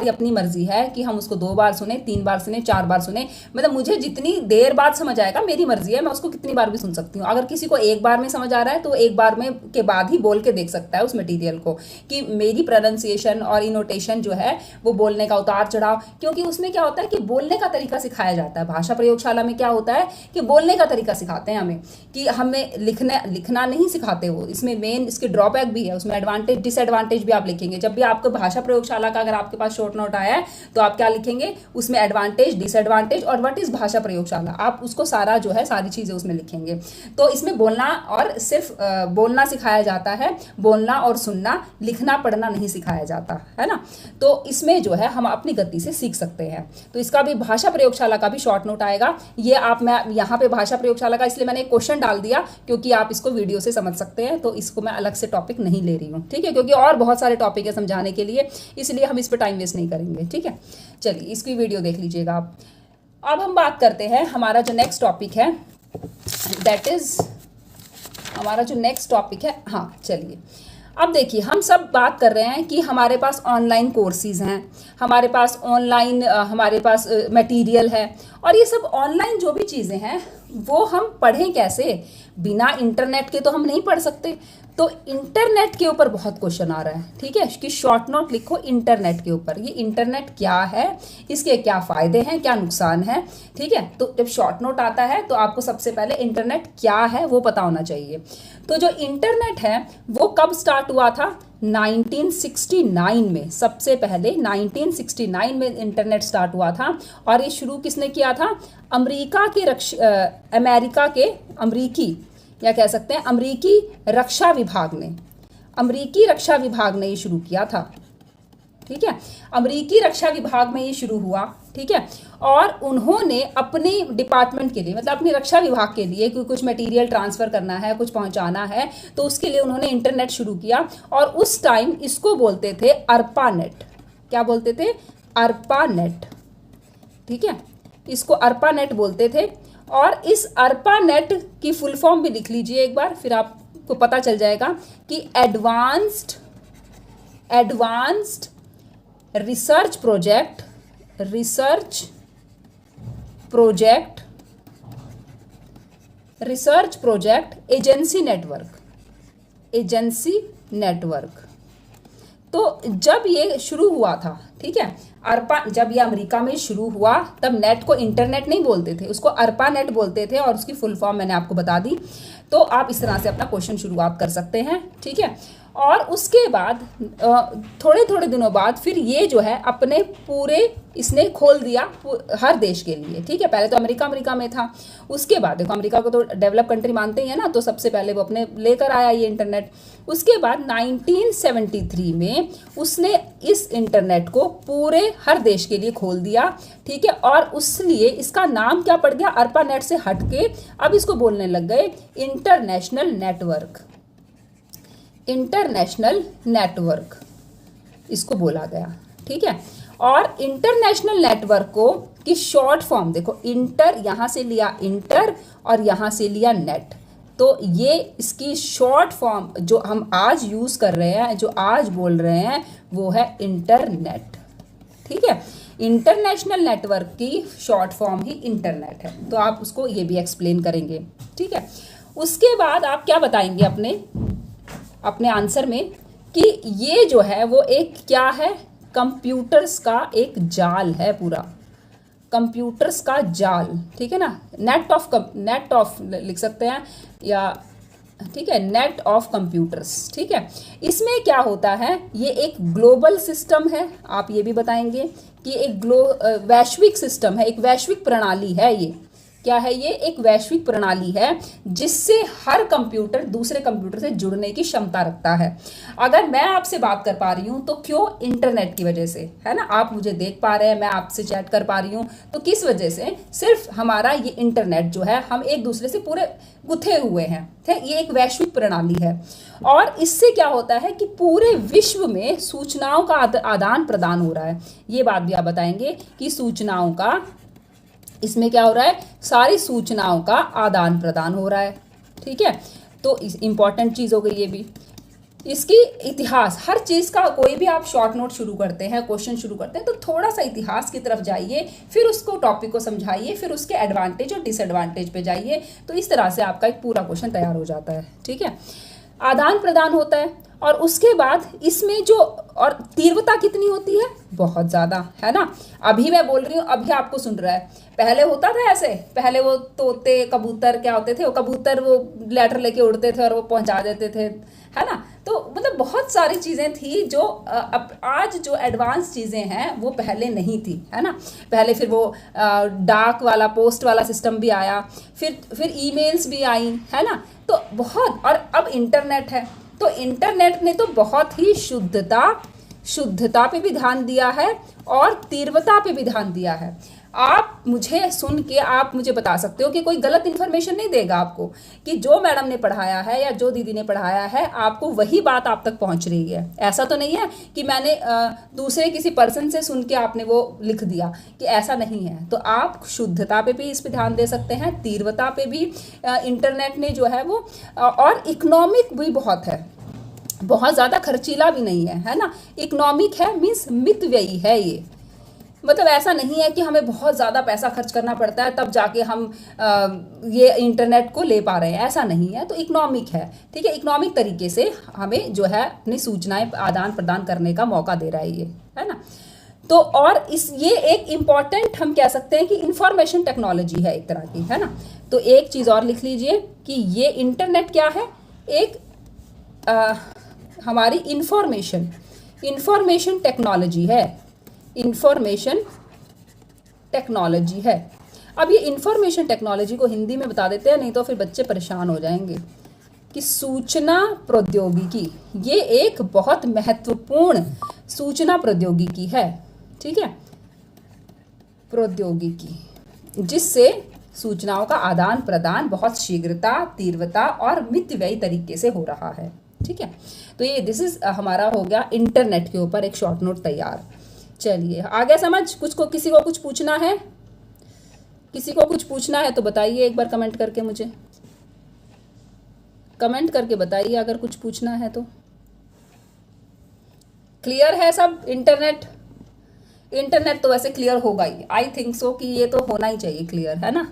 अपनी मर्जी है कि हम उसको 2 बार सुने, 3 बार सुने, 4 बार सुने, मतलब मुझे जितनी देर बाद समझ आएगा मेरी मर्जी है, मैं उसको कितनी बार भी सुन सकती हूँ। अगर किसी को एक बार में समझ आ रहा है तो एक बार में के बाद ही बोल के देख सकता है उस मटेरियल को कि मेरी प्रोनाउंसिएशन और इनोटेशन जो है वो बोलने का उतार चढ़ाव, क्योंकि उसमें क्या होता है कि बोलने का तरीका सिखाया जाता है। भाषा प्रयोगशाला में क्या होता है कि बोलने का तरीका सिखाते हैं हमें, कि हमें लिखना नहीं सिखाते वो। इसमें मेन इसके ड्रॉबैक भी है, उसमें एडवांटेज डिसएडवांटेज भी आप लिखेंगे। जब भी आपको भाषा प्रयोगशाला का अगर आपके पास शॉर्ट नोट आया है तो आप क्या लिखेंगे, उसमें एडवांटेज, डिसएडवांटेज और व्हाट इज भाषा प्रयोगशाला, आप उसको सारा जो है सारी चीज़ें उसमें लिखेंगे। तो इसमें बोलना और सिर्फ बोलना सिखाया जाता है, बोलना और सुनना, लिखना पढ़ना नहीं सिखाया जाता है ना। तो इसमें जो है हम अपनी गति से सीख सकते हैं। तो इसका भी भाषा प्रयोगशाला का भी शॉर्ट नोट आएगा। ये मैं यहाँ पे भाषा प्रयोगशाला का इसलिए मैंने एक क्वेश्चन डाल दिया क्योंकि आप इसको वीडियो से समझ सकते हैं, तो इसको मैं अलग से टॉपिक नहीं ले रही हूँ, ठीक है, क्योंकि और बहुत सारे टॉपिक है समझाने के लिए, इसलिए हम इस पर टाइम वेस्ट नहीं करेंगे, ठीक है। चलिए इसकी वीडियो देख लीजिएगा आप। अब हम बात करते हैं हमारा जो नेक्स्ट टॉपिक है, दैट इज हमारा जो नेक्स्ट टॉपिक है। हाँ चलिए, अब देखिए हम सब बात कर रहे हैं कि हमारे पास ऑनलाइन कोर्सेज हैं, हमारे पास ऑनलाइन हमारे पास मटेरियल है, और ये सब ऑनलाइन जो भी चीज़ें हैं वो हम पढ़ें कैसे, बिना इंटरनेट के तो हम नहीं पढ़ सकते। तो इंटरनेट के ऊपर बहुत क्वेश्चन आ रहा है, ठीक है, कि शॉर्ट नोट लिखो इंटरनेट के ऊपर। ये इंटरनेट क्या है, इसके क्या फ़ायदे हैं, क्या नुकसान है, ठीक है। तो जब शॉर्ट नोट आता है तो आपको सबसे पहले इंटरनेट क्या है वो पता होना चाहिए। तो जो इंटरनेट है वो कब स्टार्ट हुआ था, 1969 में। सबसे पहले 1969 में इंटरनेट स्टार्ट हुआ था, और ये शुरू किसने किया था, अमेरिकी या कह सकते हैं अमेरिकी रक्षा विभाग ने, अमेरिकी रक्षा विभाग ने ये शुरू किया था, ठीक है। अमेरिकी रक्षा विभाग में ये शुरू हुआ, ठीक है। और उन्होंने अपने डिपार्टमेंट के लिए, मतलब अपनी रक्षा विभाग के लिए, कुछ मटेरियल ट्रांसफ़र करना है, कुछ पहुंचाना है, तो उसके लिए उन्होंने इंटरनेट शुरू किया। और उस टाइम इसको बोलते थे अर्पानेट। क्या बोलते थे, अर्पानेट, ठीक है, इसको अर्पानेट बोलते थे। और इस अर्पानेट की फुल फॉर्म भी लिख लीजिए एक बार, फिर आपको पता चल जाएगा कि advanced research project agency network. तो जब ये शुरू हुआ था, ठीक है, जब ये अमेरिका में शुरू हुआ तब नेट को इंटरनेट नहीं बोलते थे, उसको अर्पानेट बोलते थे, और उसकी फुल फॉर्म मैंने आपको बता दी। तो आप इस तरह से अपना क्वेश्चन शुरुआत कर सकते हैं, ठीक है। और उसके बाद थोड़े थोड़े दिनों बाद फिर ये जो है अपने पूरे इसने खोल दिया हर देश के लिए, ठीक है। पहले तो अमेरिका में था, उसके बाद देखो अमेरिका को तो डेवलप कंट्री मानते ही है ना, तो सबसे पहले वो अपने लेकर आया ये इंटरनेट। उसके बाद 1973 में उसने इस इंटरनेट को पूरे हर देश के लिए खोल दिया, ठीक है। और उसलिए इसका नाम क्या पड़ गया, अर्पानेट से हट के अब इसको बोलने लग गए इंटरनेशनल नेटवर्क इसको बोला गया, ठीक है। और इंटरनेशनल नेटवर्क को की शॉर्ट फॉर्म देखो, इंटर यहाँ से लिया इंटर और यहाँ से लिया नेट, तो ये इसकी शॉर्ट फॉर्म जो हम आज यूज़ कर रहे हैं, जो आज बोल रहे हैं, वो है इंटरनेट, ठीक है। इंटरनेशनल नेटवर्क की शॉर्ट फॉर्म ही इंटरनेट है, तो आप उसको ये भी एक्सप्लेन करेंगे, ठीक है। उसके बाद आप क्या बताएंगे अपने आंसर में कि ये जो है वो एक क्या है, कंप्यूटर्स का एक जाल है, पूरा कंप्यूटर्स का जाल, ठीक है ना। नेट ऑफ लिख सकते हैं, या ठीक है, नेट ऑफ कंप्यूटर्स, ठीक है। इसमें क्या होता है, ये एक ग्लोबल सिस्टम है, आप ये भी बताएंगे कि एक वैश्विक सिस्टम है, एक वैश्विक प्रणाली है ये, क्या है ये? एक वैश्विक प्रणाली है जिससे हर कंप्यूटर दूसरे कंप्यूटर से जुड़ने की क्षमता रखता है। अगर मैं आपसे बात कर पा रही हूँ तो क्यों? इंटरनेट की वजह से, है ना। आप मुझे देख पा रहे हैं, मैं आपसे चैट कर पा रही हूँ, तो किस वजह से? सिर्फ हमारा ये इंटरनेट जो है, हम एक दूसरे से पूरे गुथे हुए हैं, ठीक। ये एक वैश्विक प्रणाली है और इससे क्या होता है कि पूरे विश्व में सूचनाओं का आदान प्रदान हो रहा है। ये बात भी आप बताएंगे कि सूचनाओं का, इसमें क्या हो रहा है? सारी सूचनाओं का आदान प्रदान हो रहा है, ठीक है। तो इंपॉर्टेंट चीज़ हो गई ये भी। इसकी इतिहास, हर चीज़ का कोई भी आप शॉर्ट नोट शुरू करते हैं, क्वेश्चन शुरू करते हैं, तो थोड़ा सा इतिहास की तरफ जाइए, फिर उसको टॉपिक को समझाइए, फिर उसके एडवांटेज और डिसएडवांटेज पे जाइए। तो इस तरह से आपका एक पूरा क्वेश्चन तैयार हो जाता है, ठीक है। आदान प्रदान होता है और उसके बाद इसमें जो, और तीव्रता कितनी होती है? बहुत ज़्यादा, है ना। अभी मैं बोल रही हूँ, अभी आपको सुन रहा है। पहले होता था ऐसे, पहले वो तोते कबूतर क्या होते थे, वो कबूतर वो लेटर लेके उड़ते थे और वो पहुंचा देते थे, है ना। तो मतलब बहुत सारी चीज़ें थी जो अब आज जो एडवांस चीज़ें हैं वो पहले नहीं थी, है ना। पहले फिर वो डाक वाला, पोस्ट वाला सिस्टम भी आया, फिर ईमेल्स भी आई, है ना। तो बहुत, और अब इंटरनेट है, तो इंटरनेट ने तो बहुत ही शुद्धता पे भी ध्यान दिया है और तीव्रता पे भी ध्यान दिया है। आप मुझे सुन के आप मुझे बता सकते हो कि कोई गलत इन्फॉर्मेशन नहीं देगा आपको, कि जो मैडम ने पढ़ाया है या जो दीदी ने पढ़ाया है आपको वही बात आप तक पहुंच रही है। ऐसा तो नहीं है कि मैंने दूसरे किसी पर्सन से सुन के आपने वो लिख दिया, कि ऐसा नहीं है। तो आप शुद्धता पे भी इस पे ध्यान दे सकते हैं, तीव्रता पे भी इंटरनेट ने जो है वो, और इकोनॉमिक भी बहुत है, बहुत ज़्यादा खर्चीला भी नहीं है ना। इकोनॉमिक है मीन्स मितव्ययी है ये, मतलब ऐसा नहीं है कि हमें बहुत ज़्यादा पैसा खर्च करना पड़ता है तब जाके हम ये इंटरनेट को ले पा रहे हैं, ऐसा नहीं है। तो इकोनॉमिक है, ठीक है। इकोनॉमिक तरीके से हमें जो है अपनी सूचनाएं आदान प्रदान करने का मौका दे रहा है ये, है ना। तो और ये एक इम्पॉर्टेंट हम कह सकते हैं कि इंफॉर्मेशन टेक्नोलॉजी है एक तरह की, है ना। तो एक चीज़ और लिख लीजिए कि ये इंटरनेट क्या है? एक हमारी इंफॉर्मेशन टेक्नोलॉजी है, इंफॉर्मेशन टेक्नोलॉजी है। अब ये इंफॉर्मेशन टेक्नोलॉजी को हिंदी में बता देते हैं, नहीं तो फिर बच्चे परेशान हो जाएंगे। कि सूचना प्रौद्योगिकी ये एक बहुत महत्वपूर्ण सूचना प्रौद्योगिकी है, ठीक है। प्रौद्योगिकी जिससे सूचनाओं का आदान प्रदान बहुत शीघ्रता, तीव्रता और मितव्ययी तरीके से हो रहा है, ठीक है। तो ये दिस इज हमारा हो गया इंटरनेट के ऊपर एक शॉर्ट नोट तैयार। चलिए आगे समझ। किसी को कुछ पूछना है? किसी को कुछ पूछना है तो बताइए एक बार कमेंट करके, मुझे कमेंट करके बताइए अगर कुछ पूछना है तो। क्लियर है सब? इंटरनेट तो वैसे क्लियर होगा ही, आई थिंक सो कि ये तो होना ही चाहिए क्लियर, है ना,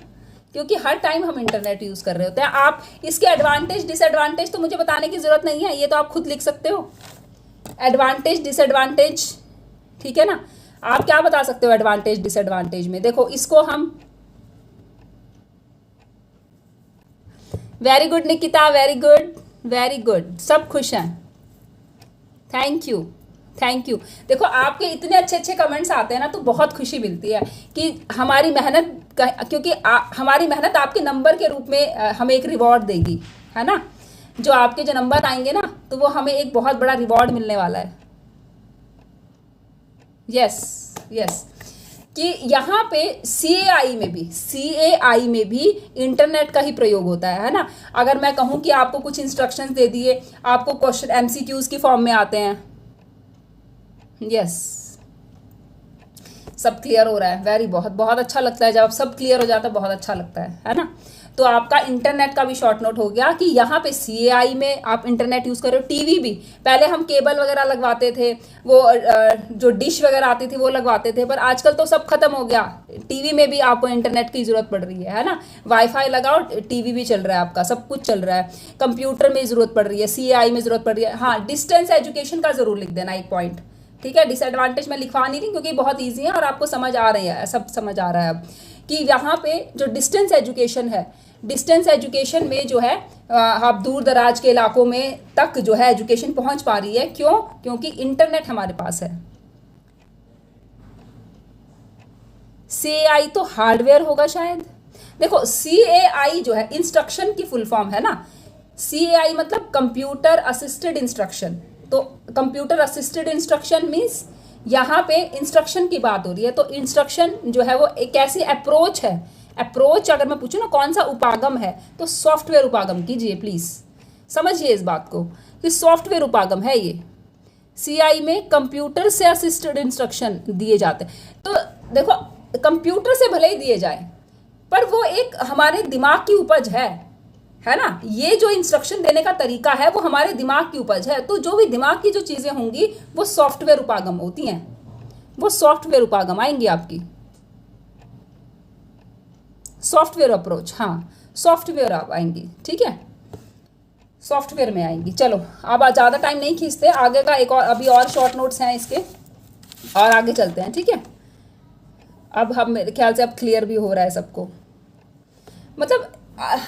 क्योंकि हर टाइम हम इंटरनेट यूज़ कर रहे होते हैं। आप इसके एडवांटेज डिसएडवांटेज तो मुझे बताने की ज़रूरत नहीं है, ये तो आप खुद लिख सकते हो। एडवांटेज डिसएडवांटेज, ठीक है ना। आप क्या बता सकते हो एडवांटेज डिसएडवांटेज में? देखो इसको हम, very good Nikita, very good very good, सब खुश हैं, थैंक यू थैंक यू। देखो आपके इतने अच्छे अच्छे कमेंट्स आते हैं ना, तो बहुत खुशी मिलती है कि हमारी मेहनत क्योंकि हमारी मेहनत आपके नंबर के रूप में हमें एक रिवॉर्ड देगी, है ना। जो आपके जो नंबर आएंगे ना, तो वो हमें एक बहुत बड़ा रिवॉर्ड मिलने वाला है। यस कि यहाँ पे CAI में भी इंटरनेट का ही प्रयोग होता है ना। अगर मैं कहूँ कि आपको कुछ इंस्ट्रक्शंस दे दिए, आपको क्वेश्चन MCQs की फॉर्म में आते हैं। यस, सब क्लियर हो रहा है, वेरी बहुत अच्छा लगता है जब सब क्लियर हो जाता है, बहुत अच्छा लगता है ना। तो आपका इंटरनेट का भी शॉर्ट नोट हो गया कि यहाँ पे CAI में आप इंटरनेट यूज़ कर रहे हो। टीवी भी पहले हम केबल वगैरह लगवाते थे, वो जो डिश वगैरह आती थी वो लगवाते थे, पर आजकल तो सब खत्म हो गया। टीवी में भी आपको इंटरनेट की ज़रूरत पड़ रही है ना। वाईफाई लगाओ, टीवी भी चल रहा है आपका, सब कुछ चल रहा है। कंप्यूटर में ज़रूरत पड़ रही है, CAI में ज़रूरत पड़ रही है। हाँ, डिस्टेंस एजुकेशन का ज़रूर लिख देना एक पॉइंट, ठीक है। डिसएडवांटेज मैं लिखवा नहीं रही क्योंकि बहुत ईजी है और आपको समझ आ रही है, सब समझ आ रहा है अब कि यहाँ पे जो डिस्टेंस एजुकेशन है, डिस्टेंस एजुकेशन में जो है आप दूर दराज के इलाकों में तक जो है एजुकेशन पहुंच पा रही है। क्यों? क्योंकि इंटरनेट हमारे पास है। CAI तो हार्डवेयर होगा शायद। देखो CAI जो है इंस्ट्रक्शन की फुल फॉर्म है ना, CAI मतलब कंप्यूटर असिस्टेड इंस्ट्रक्शन। तो कंप्यूटर असिस्टेड इंस्ट्रक्शन मीन्स यहाँ पे इंस्ट्रक्शन की बात हो रही है। तो इंस्ट्रक्शन जो है वो एक ऐसी अप्रोच है, अप्रोच अगर मैं पूछूँ ना कौन सा उपागम है, तो सॉफ्टवेयर उपागम कीजिए प्लीज, समझिए इस बात को कि सॉफ्टवेयर उपागम है ये। CI में कंप्यूटर से असिस्टेड इंस्ट्रक्शन दिए जाते हैं। तो देखो कंप्यूटर से भले ही दिए जाए पर वो एक हमारे दिमाग की उपज है ना। ये जो इंस्ट्रक्शन देने का तरीका है वो हमारे दिमाग की उपज है। तो जो भी दिमाग की जो चीजें होंगी वो सॉफ्टवेयर उपागम होती हैं, वो सॉफ्टवेयर उपागम आएंगी आपकी, सॉफ्टवेयर अप्रोच, हाँ सॉफ्टवेयर आप आएंगी, ठीक है, सॉफ्टवेयर में आएंगी। चलो अब ज़्यादा टाइम नहीं खींचते, आगे का एक और अभी और शॉर्ट नोट्स हैं इसके, और आगे चलते हैं, ठीक है। अब हम मेरे ख्याल से अब क्लियर भी हो रहा है सबको। मतलब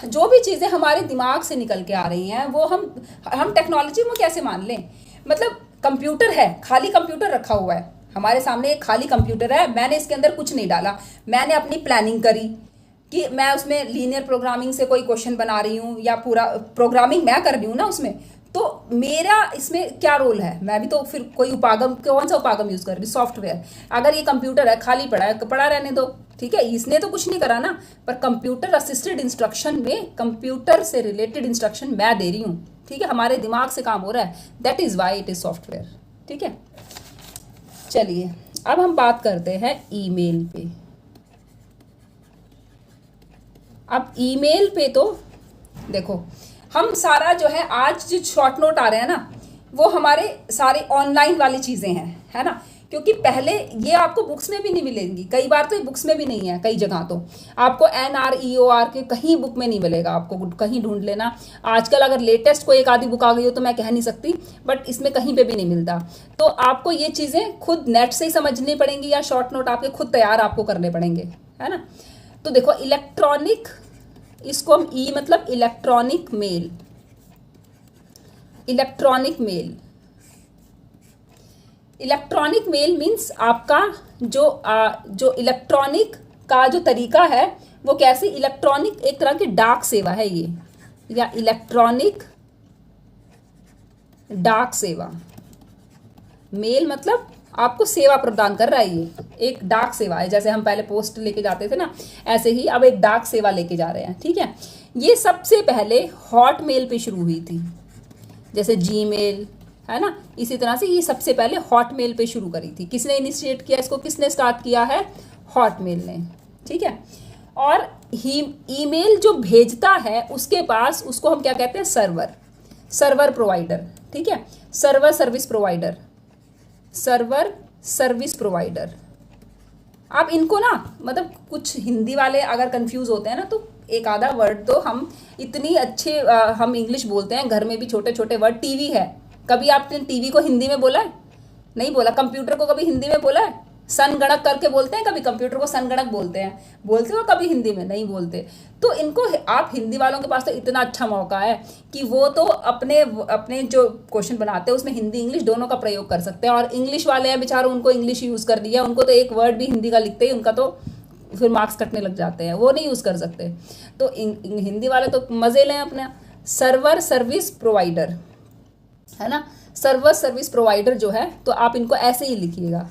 जो भी चीज़ें हमारे दिमाग से निकल के आ रही हैं वो हम टेक्नोलॉजी में कैसे मान लें। मतलब कंप्यूटर है, खाली कंप्यूटर रखा हुआ है हमारे सामने, एक खाली कंप्यूटर है, मैंने इसके अंदर कुछ नहीं डाला, मैंने अपनी प्लानिंग करी कि मैं उसमें लीनियर प्रोग्रामिंग से कोई क्वेश्चन बना रही हूँ या पूरा प्रोग्रामिंग मैं कर रही हूँ ना उसमें, तो मेरा इसमें क्या रोल है। मैं भी तो फिर कोई उपागम, कौन सा उपागम यूज़ कर रही हूँ, सॉफ्टवेयर। अगर ये कंप्यूटर है खाली पड़ा है, पड़ा रहने दो, ठीक है, इसने तो कुछ नहीं करा ना। पर कंप्यूटर असिस्टेड इंस्ट्रक्शन में कंप्यूटर से रिलेटेड इंस्ट्रक्शन मैं दे रही हूँ, ठीक है, हमारे दिमाग से काम हो रहा है, that is why it is software, ठीक है। चलिए अब हम बात करते हैं ईमेल पे। अब ईमेल पे तो देखो हम सारा जो है आज जो शॉर्ट नोट आ रहे हैं ना वो हमारे सारे ऑनलाइन वाली चीज़ें हैं, है ना। क्योंकि पहले ये आपको बुक्स में भी नहीं मिलेंगी, कई बार तो ये बुक्स में भी नहीं है, कई जगह तो आपको NREOR के कहीं बुक में नहीं मिलेगा, आपको कहीं ढूंढ लेना। आजकल अगर लेटेस्ट कोई एक आधी बुक आ गई हो तो मैं कह नहीं सकती, बट इसमें कहीं पे भी नहीं मिलता। तो आपको ये चीज़ें खुद नेट से ही समझनी पड़ेंगी या शॉर्ट नोट आपके खुद तैयार आपको करने पड़ेंगे, है ना। तो देखो इलेक्ट्रॉनिक, इसको हम मतलब electronic mail, electronic mail, electronic mail means आपका जो इलेक्ट्रॉनिक का जो तरीका है वो कैसे, इलेक्ट्रॉनिक एक तरह की डाक सेवा है ये, या इलेक्ट्रॉनिक डाक सेवा। मेल मतलब आपको सेवा प्रदान कर रहा है, ये एक डाक सेवा है। जैसे हम पहले पोस्ट लेके जाते थे ना, ऐसे ही अब एक डाक सेवा लेके जा रहे हैं, ठीक है। ये सबसे पहले हॉटमेल पे शुरू हुई थी, जैसे जीमेल है ना, इसी तरह से ये सबसे पहले हॉटमेल पे शुरू करी थी। किसने इनिशिएट किया इसको, किसने स्टार्ट किया है, हॉटमेल ने, ठीक है। और ईमेल जो भेजता है उसके पास, उसको हम क्या कहते हैं, सर्वर प्रोवाइडर, ठीक है, server service provider, server service provider. आप इनको ना मतलब कुछ हिंदी वाले अगर कंफ्यूज होते हैं ना तो एक आधा वर्ड तो हम इतनी अच्छे हम इंग्लिश बोलते हैं घर में भी, छोटे छोटे वर्ड। टीवी है, कभी आपने टीवी को हिंदी में बोला है, नहीं बोला। कंप्यूटर को कभी हिंदी में बोला है, संगणक करके बोलते हैं, कभी कंप्यूटर को संगणक बोलते हैं, बोलते हो कभी हिंदी में, नहीं बोलते। तो इनको आप हिंदी वालों के पास तो इतना अच्छा मौका है कि वो तो अपने जो क्वेश्चन बनाते हैं उसमें हिंदी इंग्लिश दोनों का प्रयोग कर सकते हैं। और इंग्लिश वाले हैं बेचारों, उनको इंग्लिश यूज़ कर दिया, उनको तो एक वर्ड भी हिंदी का लिखते ही उनका तो फिर मार्क्स कटने लग जाते हैं, वो नहीं यूज़ कर सकते। तो हिंदी वाले तो मज़े लें अपना। सर्वर सर्विस प्रोवाइडर है ना, सर्वर सर्विस प्रोवाइडर जो है, तो आप इनको ऐसे ही लिखिएगा।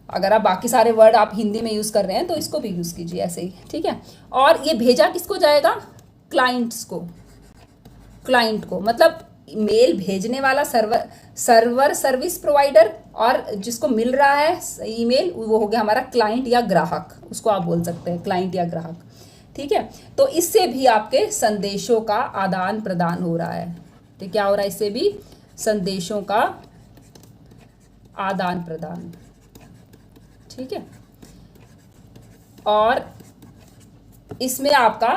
अगर आप बाकी सारे वर्ड आप हिंदी में यूज़ कर रहे हैं तो इसको भी यूज़ कीजिए ऐसे ही, ठीक है। और ये भेजा किसको जाएगा, क्लाइंट्स को, क्लाइंट को, मतलब मेल भेजने वाला सर्वर सर्विस प्रोवाइडर, और जिसको मिल रहा है ईमेल वो हो गया हमारा क्लाइंट या ग्राहक, उसको आप बोल सकते हैं क्लाइंट या ग्राहक, ठीक है। तो इससे भी आपके संदेशों का आदान प्रदान हो रहा है, तो क्या हो रहा है, इससे भी संदेशों का आदान प्रदान, ठीक है। और इसमें आपका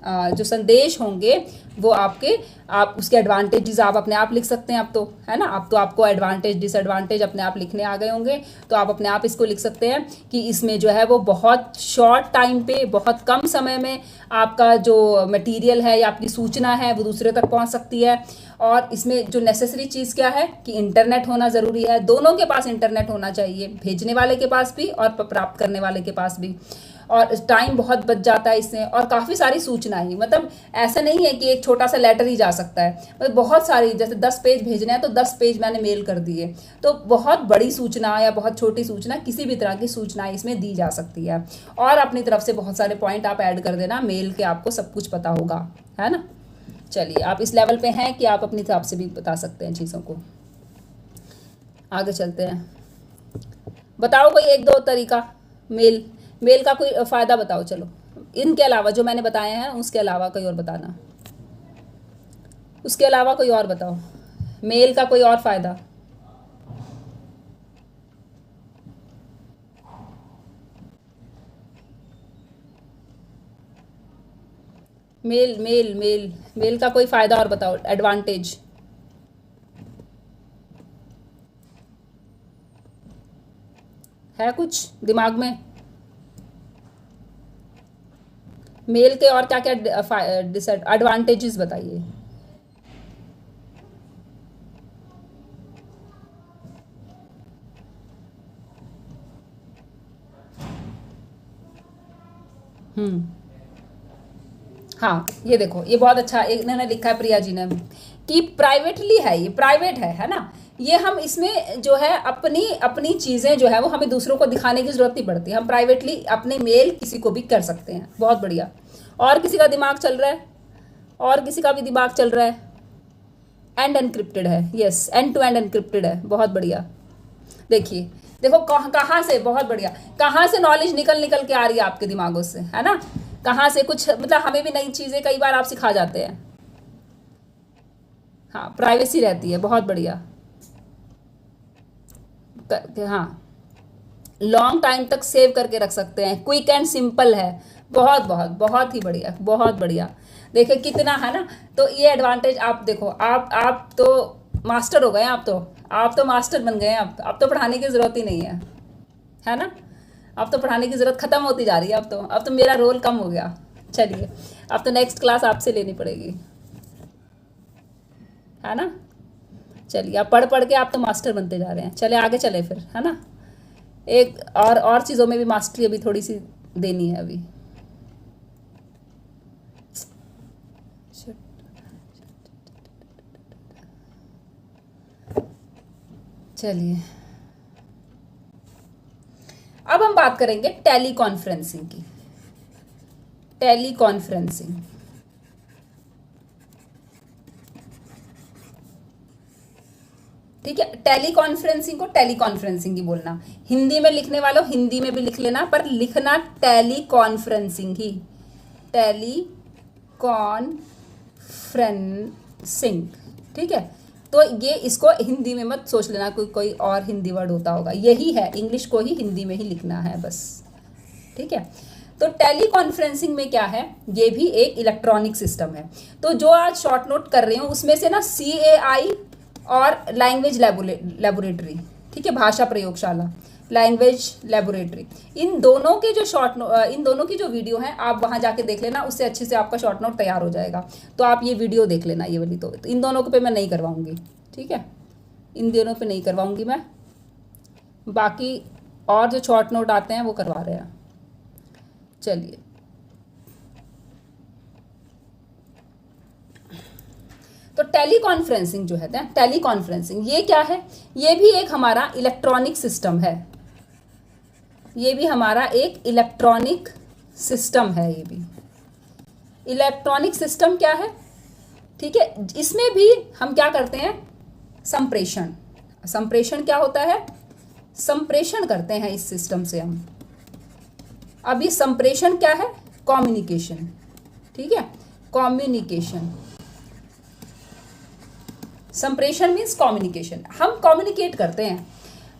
जो संदेश होंगे वो आप उसके एडवांटेजेस आप अपने आप लिख सकते हैं अब तो, है ना। अब तो आपको एडवांटेज डिसएडवांटेज अपने आप लिखने आ गए होंगे, तो आप अपने आप इसको लिख सकते हैं कि इसमें जो है वो बहुत शॉर्ट टाइम पे, बहुत कम समय में आपका जो मटेरियल है या आपकी सूचना है वो दूसरे तक पहुंच सकती है। और इसमें जो नेसेसरी चीज़ क्या है कि इंटरनेट होना ज़रूरी है, दोनों के पास इंटरनेट होना चाहिए, भेजने वाले के पास भी और प्राप्त करने वाले के पास भी। और टाइम बहुत बच जाता है इससे, और काफ़ी सारी सूचनाएं, मतलब ऐसा नहीं है कि एक छोटा सा लेटर ही जा सकता है, मतलब बहुत सारी, जैसे 10 पेज भेजने हैं तो 10 पेज मैंने मेल कर दिए, तो बहुत बड़ी सूचना या बहुत छोटी सूचना, किसी भी तरह की सूचनाएं इसमें दी जा सकती है। और अपनी तरफ से बहुत सारे पॉइंट आप ऐड कर देना, मेल के आपको सब कुछ पता होगा, है ना। चलिए, आप इस लेवल पे हैं कि आप अपनी तरफ से भी बता सकते हैं चीज़ों को। आगे चलते हैं, बताओ कोई एक दो तरीका मेल का कोई फ़ायदा बताओ। चलो, इनके अलावा जो मैंने बताए हैं उसके अलावा कोई और बताना, उसके अलावा कोई और बताओ मेल का कोई और फ़ायदा। मेल का कोई फ़ायदा और बताओ, एडवांटेज। है कुछ दिमाग में? मेल के और क्या क्या एडवांटेजेस बताइए। हाँ, ये देखो, ये बहुत अच्छा एक इन्होंने लिखा है, प्रिया जी ने, कि प्राइवेटली है, ये प्राइवेट है ना। ये हम इसमें जो है अपनी अपनी चीज़ें जो है वो हमें दूसरों को दिखाने की ज़रूरत नहीं पड़ती, हम प्राइवेटली अपने मेल किसी को भी कर सकते हैं। बहुत बढ़िया। और किसी का दिमाग चल रहा है? और किसी का भी दिमाग चल रहा है? एंड एनक्रिप्टेड है, yes, end to end encrypted है, बहुत बढ़िया। देखिए, देखो कहाँ से, बहुत बढ़िया, कहाँ से नॉलेज निकल के आ रही है आपके दिमागों से, है ना। कहाँ से कुछ, मतलब हमें भी नई चीज़ें कई बार आप सिखा जाते हैं। हाँ, प्राइवेसी रहती है, बहुत बढ़िया। हाँ, लॉन्ग टाइम तक सेव करके रख सकते हैं, क्विक एंड सिंपल है, बहुत बहुत बहुत ही बढ़िया, बहुत बढ़िया। देखिए कितना है ना, तो ये एडवांटेज आप देखो, आप तो मास्टर हो गए, आप तो मास्टर बन गए हैं, आप तो पढ़ाने की ज़रूरत ही नहीं है ना। अब तो पढ़ाने की ज़रूरत ख़त्म होती जा रही है, अब तो मेरा रोल कम हो गया। चलिए, अब तो नेक्स्ट क्लास आपसे लेनी पड़ेगी, है ना। चलिए, आप पढ़ के आप तो मास्टर बनते जा रहे हैं। चले आगे चले फिर, है ना। एक और चीज़ों में भी मास्टरी अभी थोड़ी सी देनी है अभी। चलिए, अब हम बात करेंगे टेली कॉन्फ्रेंसिंग की। टेली कॉन्फ्रेंसिंग, ठीक है। टेली कॉन्फ्रेंसिंग को टेली कॉन्फ्रेंसिंग ही बोलना, हिंदी में लिखने वालों हिंदी में भी लिख लेना, पर लिखना टेली कॉन्फ्रेंसिंग ही, टेली कॉन्फ्रेंसिंग, ठीक है। तो ये इसको हिंदी में मत सोच लेना कोई और हिंदी वर्ड होता होगा, यही है, इंग्लिश को ही हिंदी में ही लिखना है बस, ठीक है। तो टेली कॉन्फ्रेंसिंग में क्या है, ये भी एक इलेक्ट्रॉनिक सिस्टम है। तो जो आज शॉर्ट नोट कर रहे हो उसमें से ना CAI और लैंग्वेज लेबोरेटरी, ठीक है, भाषा प्रयोगशाला, लैंग्वेज लेबोरेटरी, इन दोनों के जो इन दोनों की जो वीडियो है आप वहाँ जाके देख लेना, उससे अच्छे से आपका शॉर्ट नोट तैयार हो जाएगा। तो आप ये वीडियो देख लेना, ये वाली। तो इन दोनों पे मैं नहीं करवाऊँगी, ठीक है, इन दोनों पे नहीं करवाऊँगी मैं, बाकी और जो शॉर्ट नोट आते हैं वो करवा रहे हैं। चलिए, तो टेली कॉन्फ्रेंसिंग जो है, टेली कॉन्फ्रेंसिंग ये क्या है, ये भी एक हमारा इलेक्ट्रॉनिक सिस्टम है, ये भी हमारा एक इलेक्ट्रॉनिक सिस्टम है, ये भी इलेक्ट्रॉनिक सिस्टम क्या है, ठीक है। इसमें भी हम क्या करते हैं, संप्रेषण। संप्रेषण क्या होता है, संप्रेषण करते हैं इस सिस्टम से हम। अब ये संप्रेषण क्या है, कम्युनिकेशन, ठीक है, कम्युनिकेशन। संप्रेषण मीन्स कम्युनिकेशन, हम कम्युनिकेट करते हैं,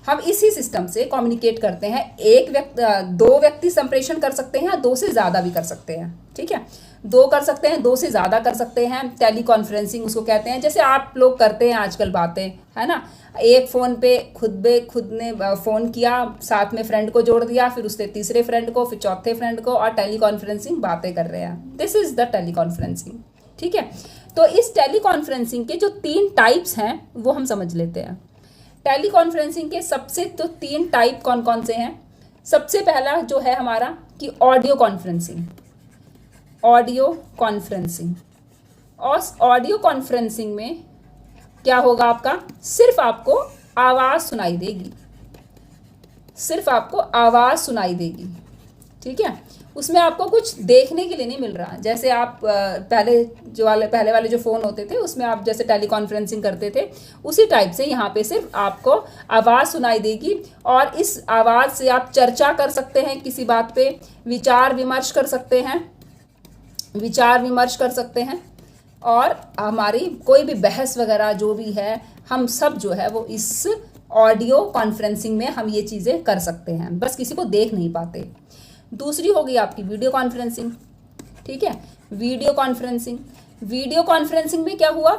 हम इसी सिस्टम से कम्युनिकेट करते हैं। दो व्यक्ति संप्रेषण कर सकते हैं, 2 से ज़्यादा भी कर सकते हैं, ठीक है, 2 कर सकते हैं, 2 से ज़्यादा कर सकते हैं। टेली कॉन्फ्रेंसिंग उसको कहते हैं, जैसे आप लोग करते हैं आजकल बातें, है ना, एक फ़ोन पे खुद ने फ़ोन किया, साथ में फ्रेंड को जोड़ दिया, फिर उससे तीसरे फ्रेंड को, फिर चौथे फ्रेंड को, और टेली कॉन्फ्रेंसिंग बातें कर रहे हैं। This is the teleconferencing. ठीक है, तो इस टेली कॉन्फ्रेंसिंग के जो 3 टाइप्स हैं वो हम समझ लेते हैं। टेली कॉन्फ्रेंसिंग के सबसे तो 3 टाइप कौन कौन से हैं? सबसे पहला जो है हमारा कि ऑडियो कॉन्फ्रेंसिंग। ऑडियो कॉन्फ्रेंसिंग, और ऑडियो कॉन्फ्रेंसिंग में क्या होगा आपका, सिर्फ आपको आवाज़ सुनाई देगी, सिर्फ आपको आवाज़ सुनाई देगी। ठीक है, उसमें आपको कुछ देखने के लिए नहीं मिल रहा। जैसे आप पहले वाले जो फ़ोन होते थे उसमें आप जैसे टेली कॉन्फ्रेंसिंग करते थे, उसी टाइप से यहाँ पे सिर्फ आपको आवाज़ सुनाई देगी, और इस आवाज़ से आप चर्चा कर सकते हैं, किसी बात पे विचार विमर्श कर सकते हैं, और हमारी कोई भी बहस वगैरह जो भी है, हम सब जो है वो इस ऑडियो कॉन्फ्रेंसिंग में हम ये चीज़ें कर सकते हैं, बस किसी को देख नहीं पाते। दूसरी होगी आपकी वीडियो कॉन्फ्रेंसिंग। ठीक है, वीडियो कॉन्फ्रेंसिंग में क्या हुआ,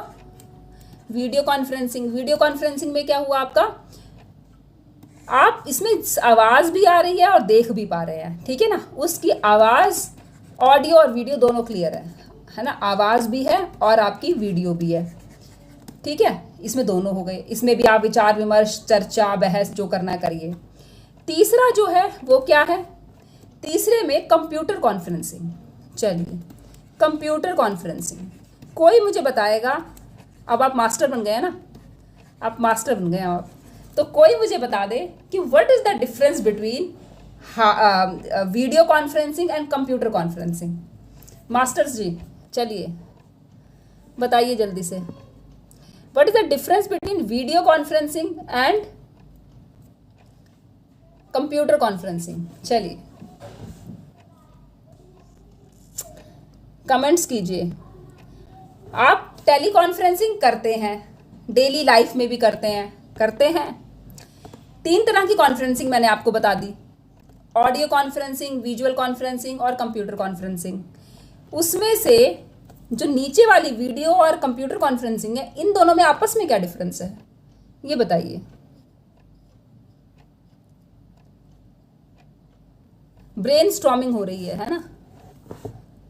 वीडियो कॉन्फ्रेंसिंग में क्या हुआ आपका, आप इसमें आवाज़ भी आ रही है और देख भी पा रहे हैं। ठीक है ना, उसकी आवाज़, ऑडियो और वीडियो दोनों क्लियर है ना, आवाज़ भी है और आपकी वीडियो भी है। ठीक है, इसमें दोनों हो गए, इसमें भी आप विचार विमर्श, चर्चा, बहस जो करना करिए। तीसरा जो है वो क्या है, तीसरे में कंप्यूटर कॉन्फ्रेंसिंग। चलिए, कंप्यूटर कॉन्फ्रेंसिंग, कोई मुझे बताएगा, अब आप मास्टर बन गए हैं ना, आप मास्टर बन गए हैं आप, तो कोई मुझे बता दे कि what is the difference between video conferencing and computer conferencing. Masters ji चलिए बताइए जल्दी से, what is the difference between video conferencing and computer conferencing. चलिए कमेंट्स कीजिए। आप टेली कॉन्फ्रेंसिंग करते हैं, डेली लाइफ में भी करते हैं। 3 तरह की कॉन्फ्रेंसिंग मैंने आपको बता दी, ऑडियो कॉन्फ्रेंसिंग, विजुअल कॉन्फ्रेंसिंग और कंप्यूटर कॉन्फ्रेंसिंग। उसमें से जो नीचे वाली वीडियो और कंप्यूटर कॉन्फ्रेंसिंग है, इन दोनों में आपस में क्या डिफरेंस है ये बताइए। ब्रेन स्टॉर्मिंग हो रही है ना,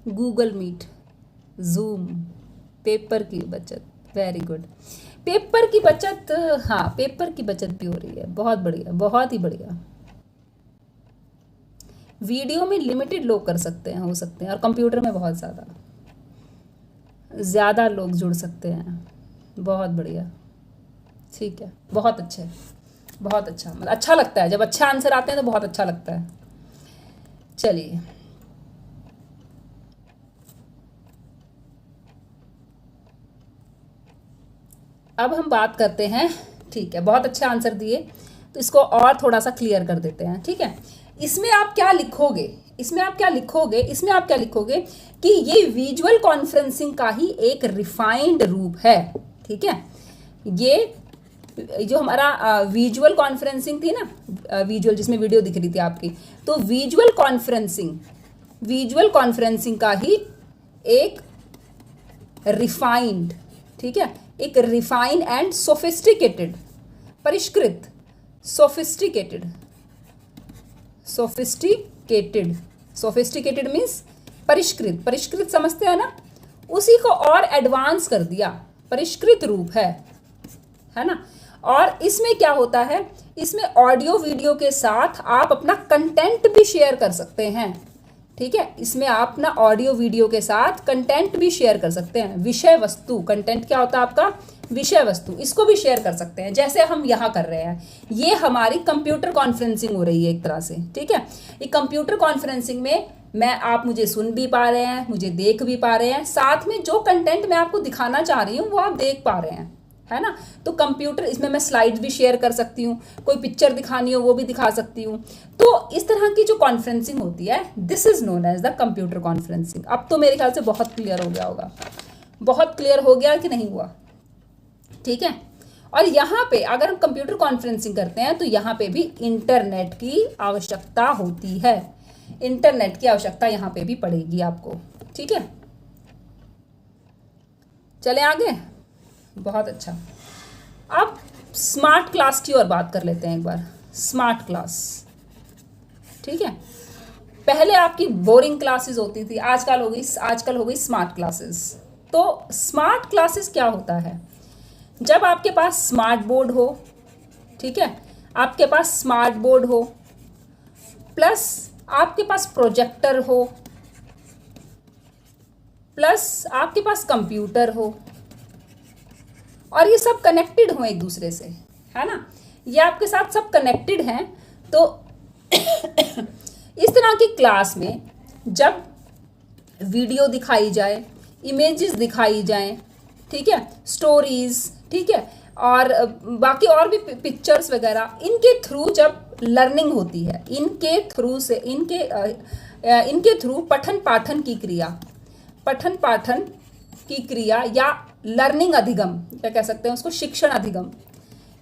गूगल मीट, जूम, पेपर की बचत, वेरी गुड, पेपर की बचत, हाँ पेपर की बचत भी हो रही है, बहुत बढ़िया, बहुत ही बढ़िया। वीडियो में लिमिटेड लोग कर सकते हैं, हो सकते हैं, और कंप्यूटर में बहुत ज़्यादा लोग जुड़ सकते हैं, बहुत बढ़िया। ठीक है, बहुत अच्छे, बहुत अच्छा, मतलब अच्छा लगता है जब अच्छा आंसर आते हैं तो बहुत अच्छा लगता है। चलिए अब हम बात करते हैं, ठीक है, बहुत अच्छे आंसर दिए, तो इसको और थोड़ा सा क्लियर कर देते हैं। ठीक है, इसमें आप क्या लिखोगे, इसमें आप क्या लिखोगे कि ये विजुअल कॉन्फ्रेंसिंग का ही एक रिफाइंड रूप है। ठीक है, ये जो हमारा विजुअल कॉन्फ्रेंसिंग थी ना, विजुअल जिसमें वीडियो दिख रही थी आपकी, तो विजुअल कॉन्फ्रेंसिंग का ही एक रिफाइंड, ठीक है, एक रिफाइन एंड सोफिस्टिकेटेड, परिष्कृत, सोफिस्टिकेटेड मीन्स परिष्कृत समझते हैं ना, उसी को और एडवांस कर दिया, परिष्कृत रूप है ना। और इसमें क्या होता है, इसमें ऑडियो वीडियो के साथ आप अपना कंटेंट भी शेयर कर सकते हैं। ठीक है, इसमें आप ना ऑडियो वीडियो के साथ कंटेंट भी शेयर कर सकते हैं, विषय वस्तु, कंटेंट क्या होता है आपका, विषय वस्तु, इसको भी शेयर कर सकते हैं, जैसे हम यहाँ कर रहे हैं। ये हमारी कंप्यूटर कॉन्फ्रेंसिंग हो रही है एक तरह से। ठीक है, ये कंप्यूटर कॉन्फ्रेंसिंग में आप मुझे सुन भी पा रहे हैं, मुझे देख भी पा रहे हैं, साथ में जो कंटेंट मैं आपको दिखाना चाह रही हूँ वो आप देख पा रहे हैं, है ना। तो कंप्यूटर, इसमें मैं स्लाइड्स भी शेयर कर सकती हूँ, कोई पिक्चर दिखानी हो वो भी दिखा सकती हूँ। तो इस तरह की जो कॉन्फ्रेंसिंग होती है, this is known as the computer conferencing. अब तो मेरे ख्याल से बहुत क्लियर हो गया होगा, बहुत क्लियर हो गया कि नहीं हुआ। ठीक है, और यहाँ पे अगर हम कंप्यूटर कॉन्फ्रेंसिंग करते हैं तो यहाँ पे भी इंटरनेट की आवश्यकता होती है, इंटरनेट की आवश्यकता यहाँ पे भी पड़ेगी आपको। ठीक है, चले आगे। बहुत अच्छा। अब स्मार्ट क्लास की और बात कर लेते हैं एक बार। स्मार्ट क्लास, ठीक है, पहले आपकी बोरिंग क्लासेस होती थी, आजकल हो गई स्मार्ट क्लासेस। तो स्मार्ट क्लासेस क्या होता है? जब आपके पास स्मार्ट बोर्ड हो, ठीक है, आपके पास स्मार्ट बोर्ड हो, प्लस आपके पास प्रोजेक्टर हो, प्लस आपके पास कंप्यूटर हो, और ये सब कनेक्टेड हो एक दूसरे से, है ना, ये आपके साथ सब कनेक्टेड हैं। तो इस तरह की क्लास में जब वीडियो दिखाई जाए, इमेजेस दिखाई जाएं, ठीक है, स्टोरीज, ठीक है, और बाकी और भी पिक्चर्स वगैरह, इनके थ्रू जब लर्निंग होती है, इनके थ्रू पठन पाठन की क्रिया या लर्निंग अधिगम, क्या कह सकते हैं उसको, शिक्षण अधिगम,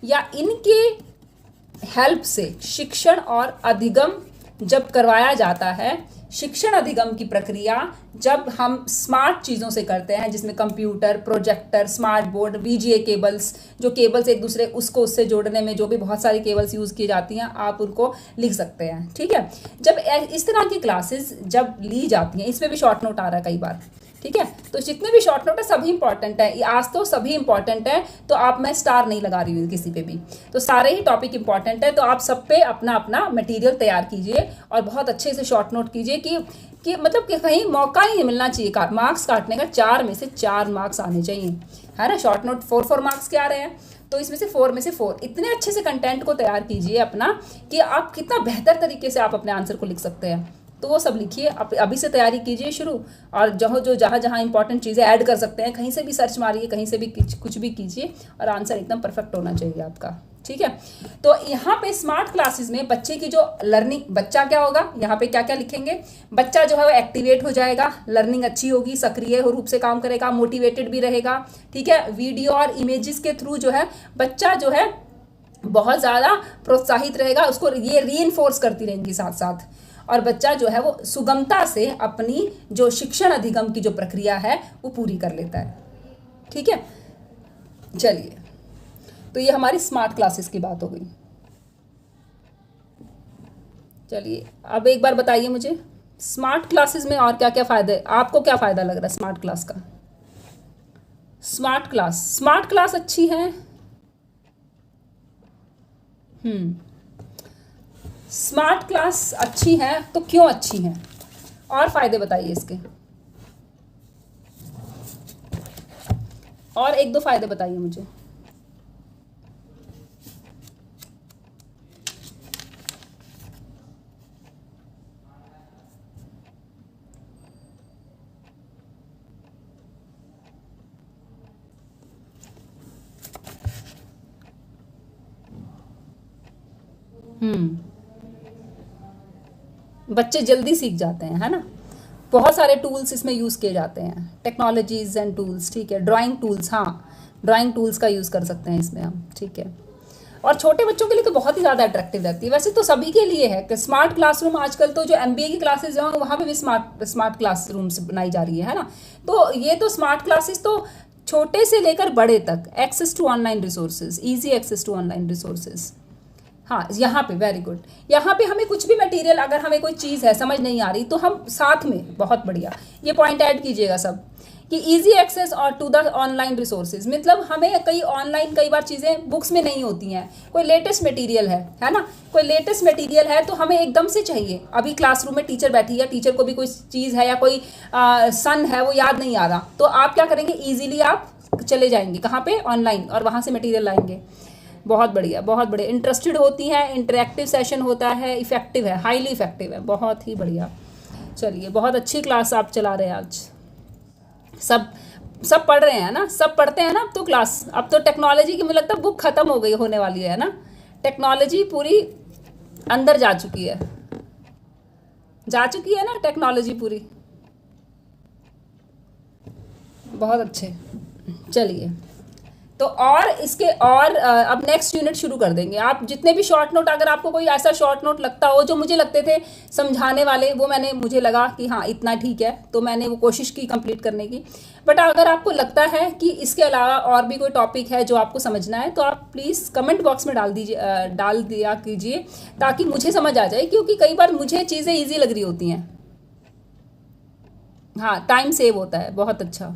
या इनके हेल्प से शिक्षण और अधिगम जब करवाया जाता है, शिक्षण अधिगम की प्रक्रिया जब हम स्मार्ट चीज़ों से करते हैं, जिसमें computer, projector, smart board, VGA cables, जो केबल्स एक दूसरे उससे जोड़ने में जो भी बहुत सारी केबल्स यूज़ की जाती हैं, आप उनको लिख सकते हैं, ठीक है। जब इस तरह की क्लासेस जब ली जाती हैं, इसमें भी शॉर्ट नोट आ रहा है कई बार, ठीक है, तो जितने भी शॉर्ट नोट है सभी इंपॉर्टेंट है, आज तो सभी इंपॉर्टेंट है, तो आप, मैं स्टार नहीं लगा रही हूँ किसी पे भी, तो सारे ही टॉपिक इंपॉर्टेंट है। तो आप सब पे अपना अपना मटेरियल तैयार कीजिए और बहुत अच्छे से शॉर्ट नोट कीजिए कि मतलब कि कहीं मौका ही नहीं मिलना चाहिए मार्क्स काटने का, 4 में से 4 मार्क्स आने चाहिए, है ना। शॉर्ट नोट 4 मार्क्स के आ रहे हैं, तो इसमें से 4 में से 4 इतने अच्छे से कंटेंट को तैयार कीजिए अपना कि आप कितना बेहतर तरीके से आप अपने आंसर को लिख सकते हैं। तो वो सब लिखिए, अभी से तैयारी कीजिए शुरू, और जहाँ जहाँ इंपॉर्टेंट चीज़ें ऐड कर सकते हैं, कहीं से भी सर्च मारिए, कहीं से भी कुछ भी कीजिए, और आंसर एकदम परफेक्ट होना चाहिए आपका, ठीक है। तो यहाँ पे स्मार्ट क्लासेस में बच्चे की जो लर्निंग, बच्चा क्या होगा, यहाँ पे क्या क्या लिखेंगे, बच्चा जो है वो एक्टिवेट हो जाएगा, लर्निंग अच्छी होगी, सक्रिय रूप से काम करेगा, मोटिवेटेड भी रहेगा, ठीक है। वीडियो और इमेजेस के थ्रू जो है बच्चा जो है बहुत ज़्यादा प्रोत्साहित रहेगा, उसको ये रीइंफोर्स करती रहेंगी साथ साथ, और बच्चा जो है वो सुगमता से अपनी जो शिक्षण अधिगम की जो प्रक्रिया है वो पूरी कर लेता है, ठीक है। चलिए, तो ये हमारी स्मार्ट क्लासेस की बात हो गई। चलिए, अब एक बार बताइए मुझे स्मार्ट क्लासेस में और क्या क्या फ़ायदे, आपको क्या फ़ायदा लग रहा है स्मार्ट क्लास का? स्मार्ट क्लास अच्छी है। स्मार्ट क्लास अच्छी है, तो क्यों अच्छी है, और फायदे बताइए इसके, और 1-2 फायदे बताइए मुझे। बच्चे जल्दी सीख जाते हैं, है ना। बहुत सारे टूल्स इसमें यूज़ किए जाते हैं, टेक्नोलॉजीज एंड टूल्स, ठीक है। ड्राइंग टूल्स, हाँ, ड्राइंग टूल्स का यूज़ कर सकते हैं इसमें हम, ठीक है। और छोटे बच्चों के लिए तो बहुत ही ज़्यादा अट्रैक्टिव रहती है, वैसे तो सभी के लिए है कि स्मार्ट क्लासरूम, आजकल तो जो एमबीए की क्लासेज हैं वहाँ पे भी स्मार्ट क्लासरूम्स बनाई जा रही है ना। तो ये तो स्मार्ट क्लासेस तो छोटे से लेकर बड़े तक, access to online resources, easy access to online resources. हाँ, यहाँ पे वेरी गुड, यहाँ पे हमें कुछ भी मटेरियल, अगर हमें कोई चीज़ है समझ नहीं आ रही, तो हम साथ में, बहुत बढ़िया, ये पॉइंट ऐड कीजिएगा सब, कि इजी एक्सेस और टू द ऑनलाइन रिसोर्सेज, मतलब हमें कई बार चीज़ें बुक्स में नहीं होती हैं, कोई लेटेस्ट मटेरियल है ना, कोई लेटेस्ट मटेरियल है तो हमें एकदम से चाहिए, अभी क्लासरूम में टीचर बैठी है, टीचर को भी कोई चीज़ है या कोई सन है वो याद नहीं आ रहा, तो आप क्या करेंगे, ईजिली आप चले जाएंगे कहाँ पे, ऑनलाइन, और वहाँ से मटेरियल लाएंगे। बहुत बढ़िया, बहुत बढ़िया, इंटरेस्टेड होती हैं, इंटरेक्टिव सेशन होता है, इफेक्टिव है, हाईली इफेक्टिव है, बहुत ही बढ़िया। चलिए, बहुत अच्छी क्लास आप चला रहे हैं आज, सब पढ़ रहे हैं ना, सब पढ़ते हैं ना अब तो क्लास, अब तो टेक्नोलॉजी की मुझे लगता है बुक खत्म हो गई, होने वाली है ना, टेक्नोलॉजी पूरी अंदर जा चुकी है ना टेक्नोलॉजी पूरी, बहुत अच्छे। चलिए, तो और इसके और अब नेक्स्ट यूनिट शुरू कर देंगे। आप जितने भी शॉर्ट नोट, अगर आपको कोई ऐसा शॉर्ट नोट लगता हो जो मुझे लगते थे समझाने वाले, वो मुझे लगा कि हाँ इतना ठीक है, तो मैंने वो कोशिश की कंप्लीट करने की। बट अगर आपको लगता है कि इसके अलावा और भी कोई टॉपिक है जो आपको समझना है, तो आप प्लीज़ कमेंट बॉक्स में डाल दिया कीजिए, ताकि मुझे समझ आ जाए, क्योंकि कई बार मुझे चीज़ें ईजी लग रही होती हैं। हाँ, टाइम सेव होता है, बहुत अच्छा।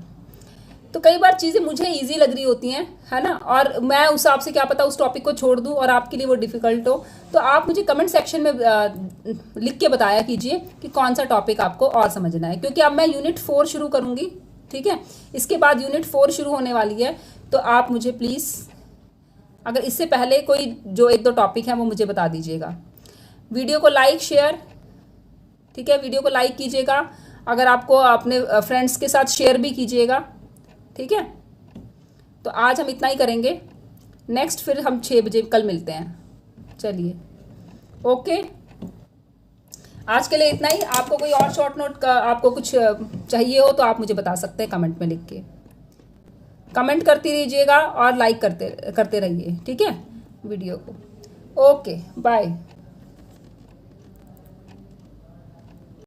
तो कई बार चीज़ें मुझे इजी लग रही होती हैं, है ना, और मैं उस हिसाब से क्या पता उस टॉपिक को छोड़ दूं और आपके लिए वो डिफ़िकल्ट हो। तो आप मुझे कमेंट सेक्शन में लिख के बताया कीजिए कि कौन सा टॉपिक आपको और समझना है, क्योंकि अब मैं यूनिट 4 शुरू करूँगी। ठीक है, इसके बाद यूनिट 4 शुरू होने वाली है। तो आप मुझे प्लीज़, अगर इससे पहले कोई जो 1-2 टॉपिक हैं वो मुझे बता दीजिएगा। वीडियो को लाइक शेयर, ठीक है, वीडियो को लाइक कीजिएगा, अगर आपको अपने फ्रेंड्स के साथ शेयर भी कीजिएगा। ठीक है, तो आज हम इतना ही करेंगे। नेक्स्ट फिर हम 6 बजे कल मिलते हैं। चलिए, ओके, आज के लिए इतना ही। आपको कोई और शॉर्ट नोट का आपको कुछ चाहिए हो तो आप मुझे बता सकते हैं कमेंट में लिख के। कमेंट करती रहिएगा और लाइक करते रहिए, ठीक है, वीडियो को। Okay, bye.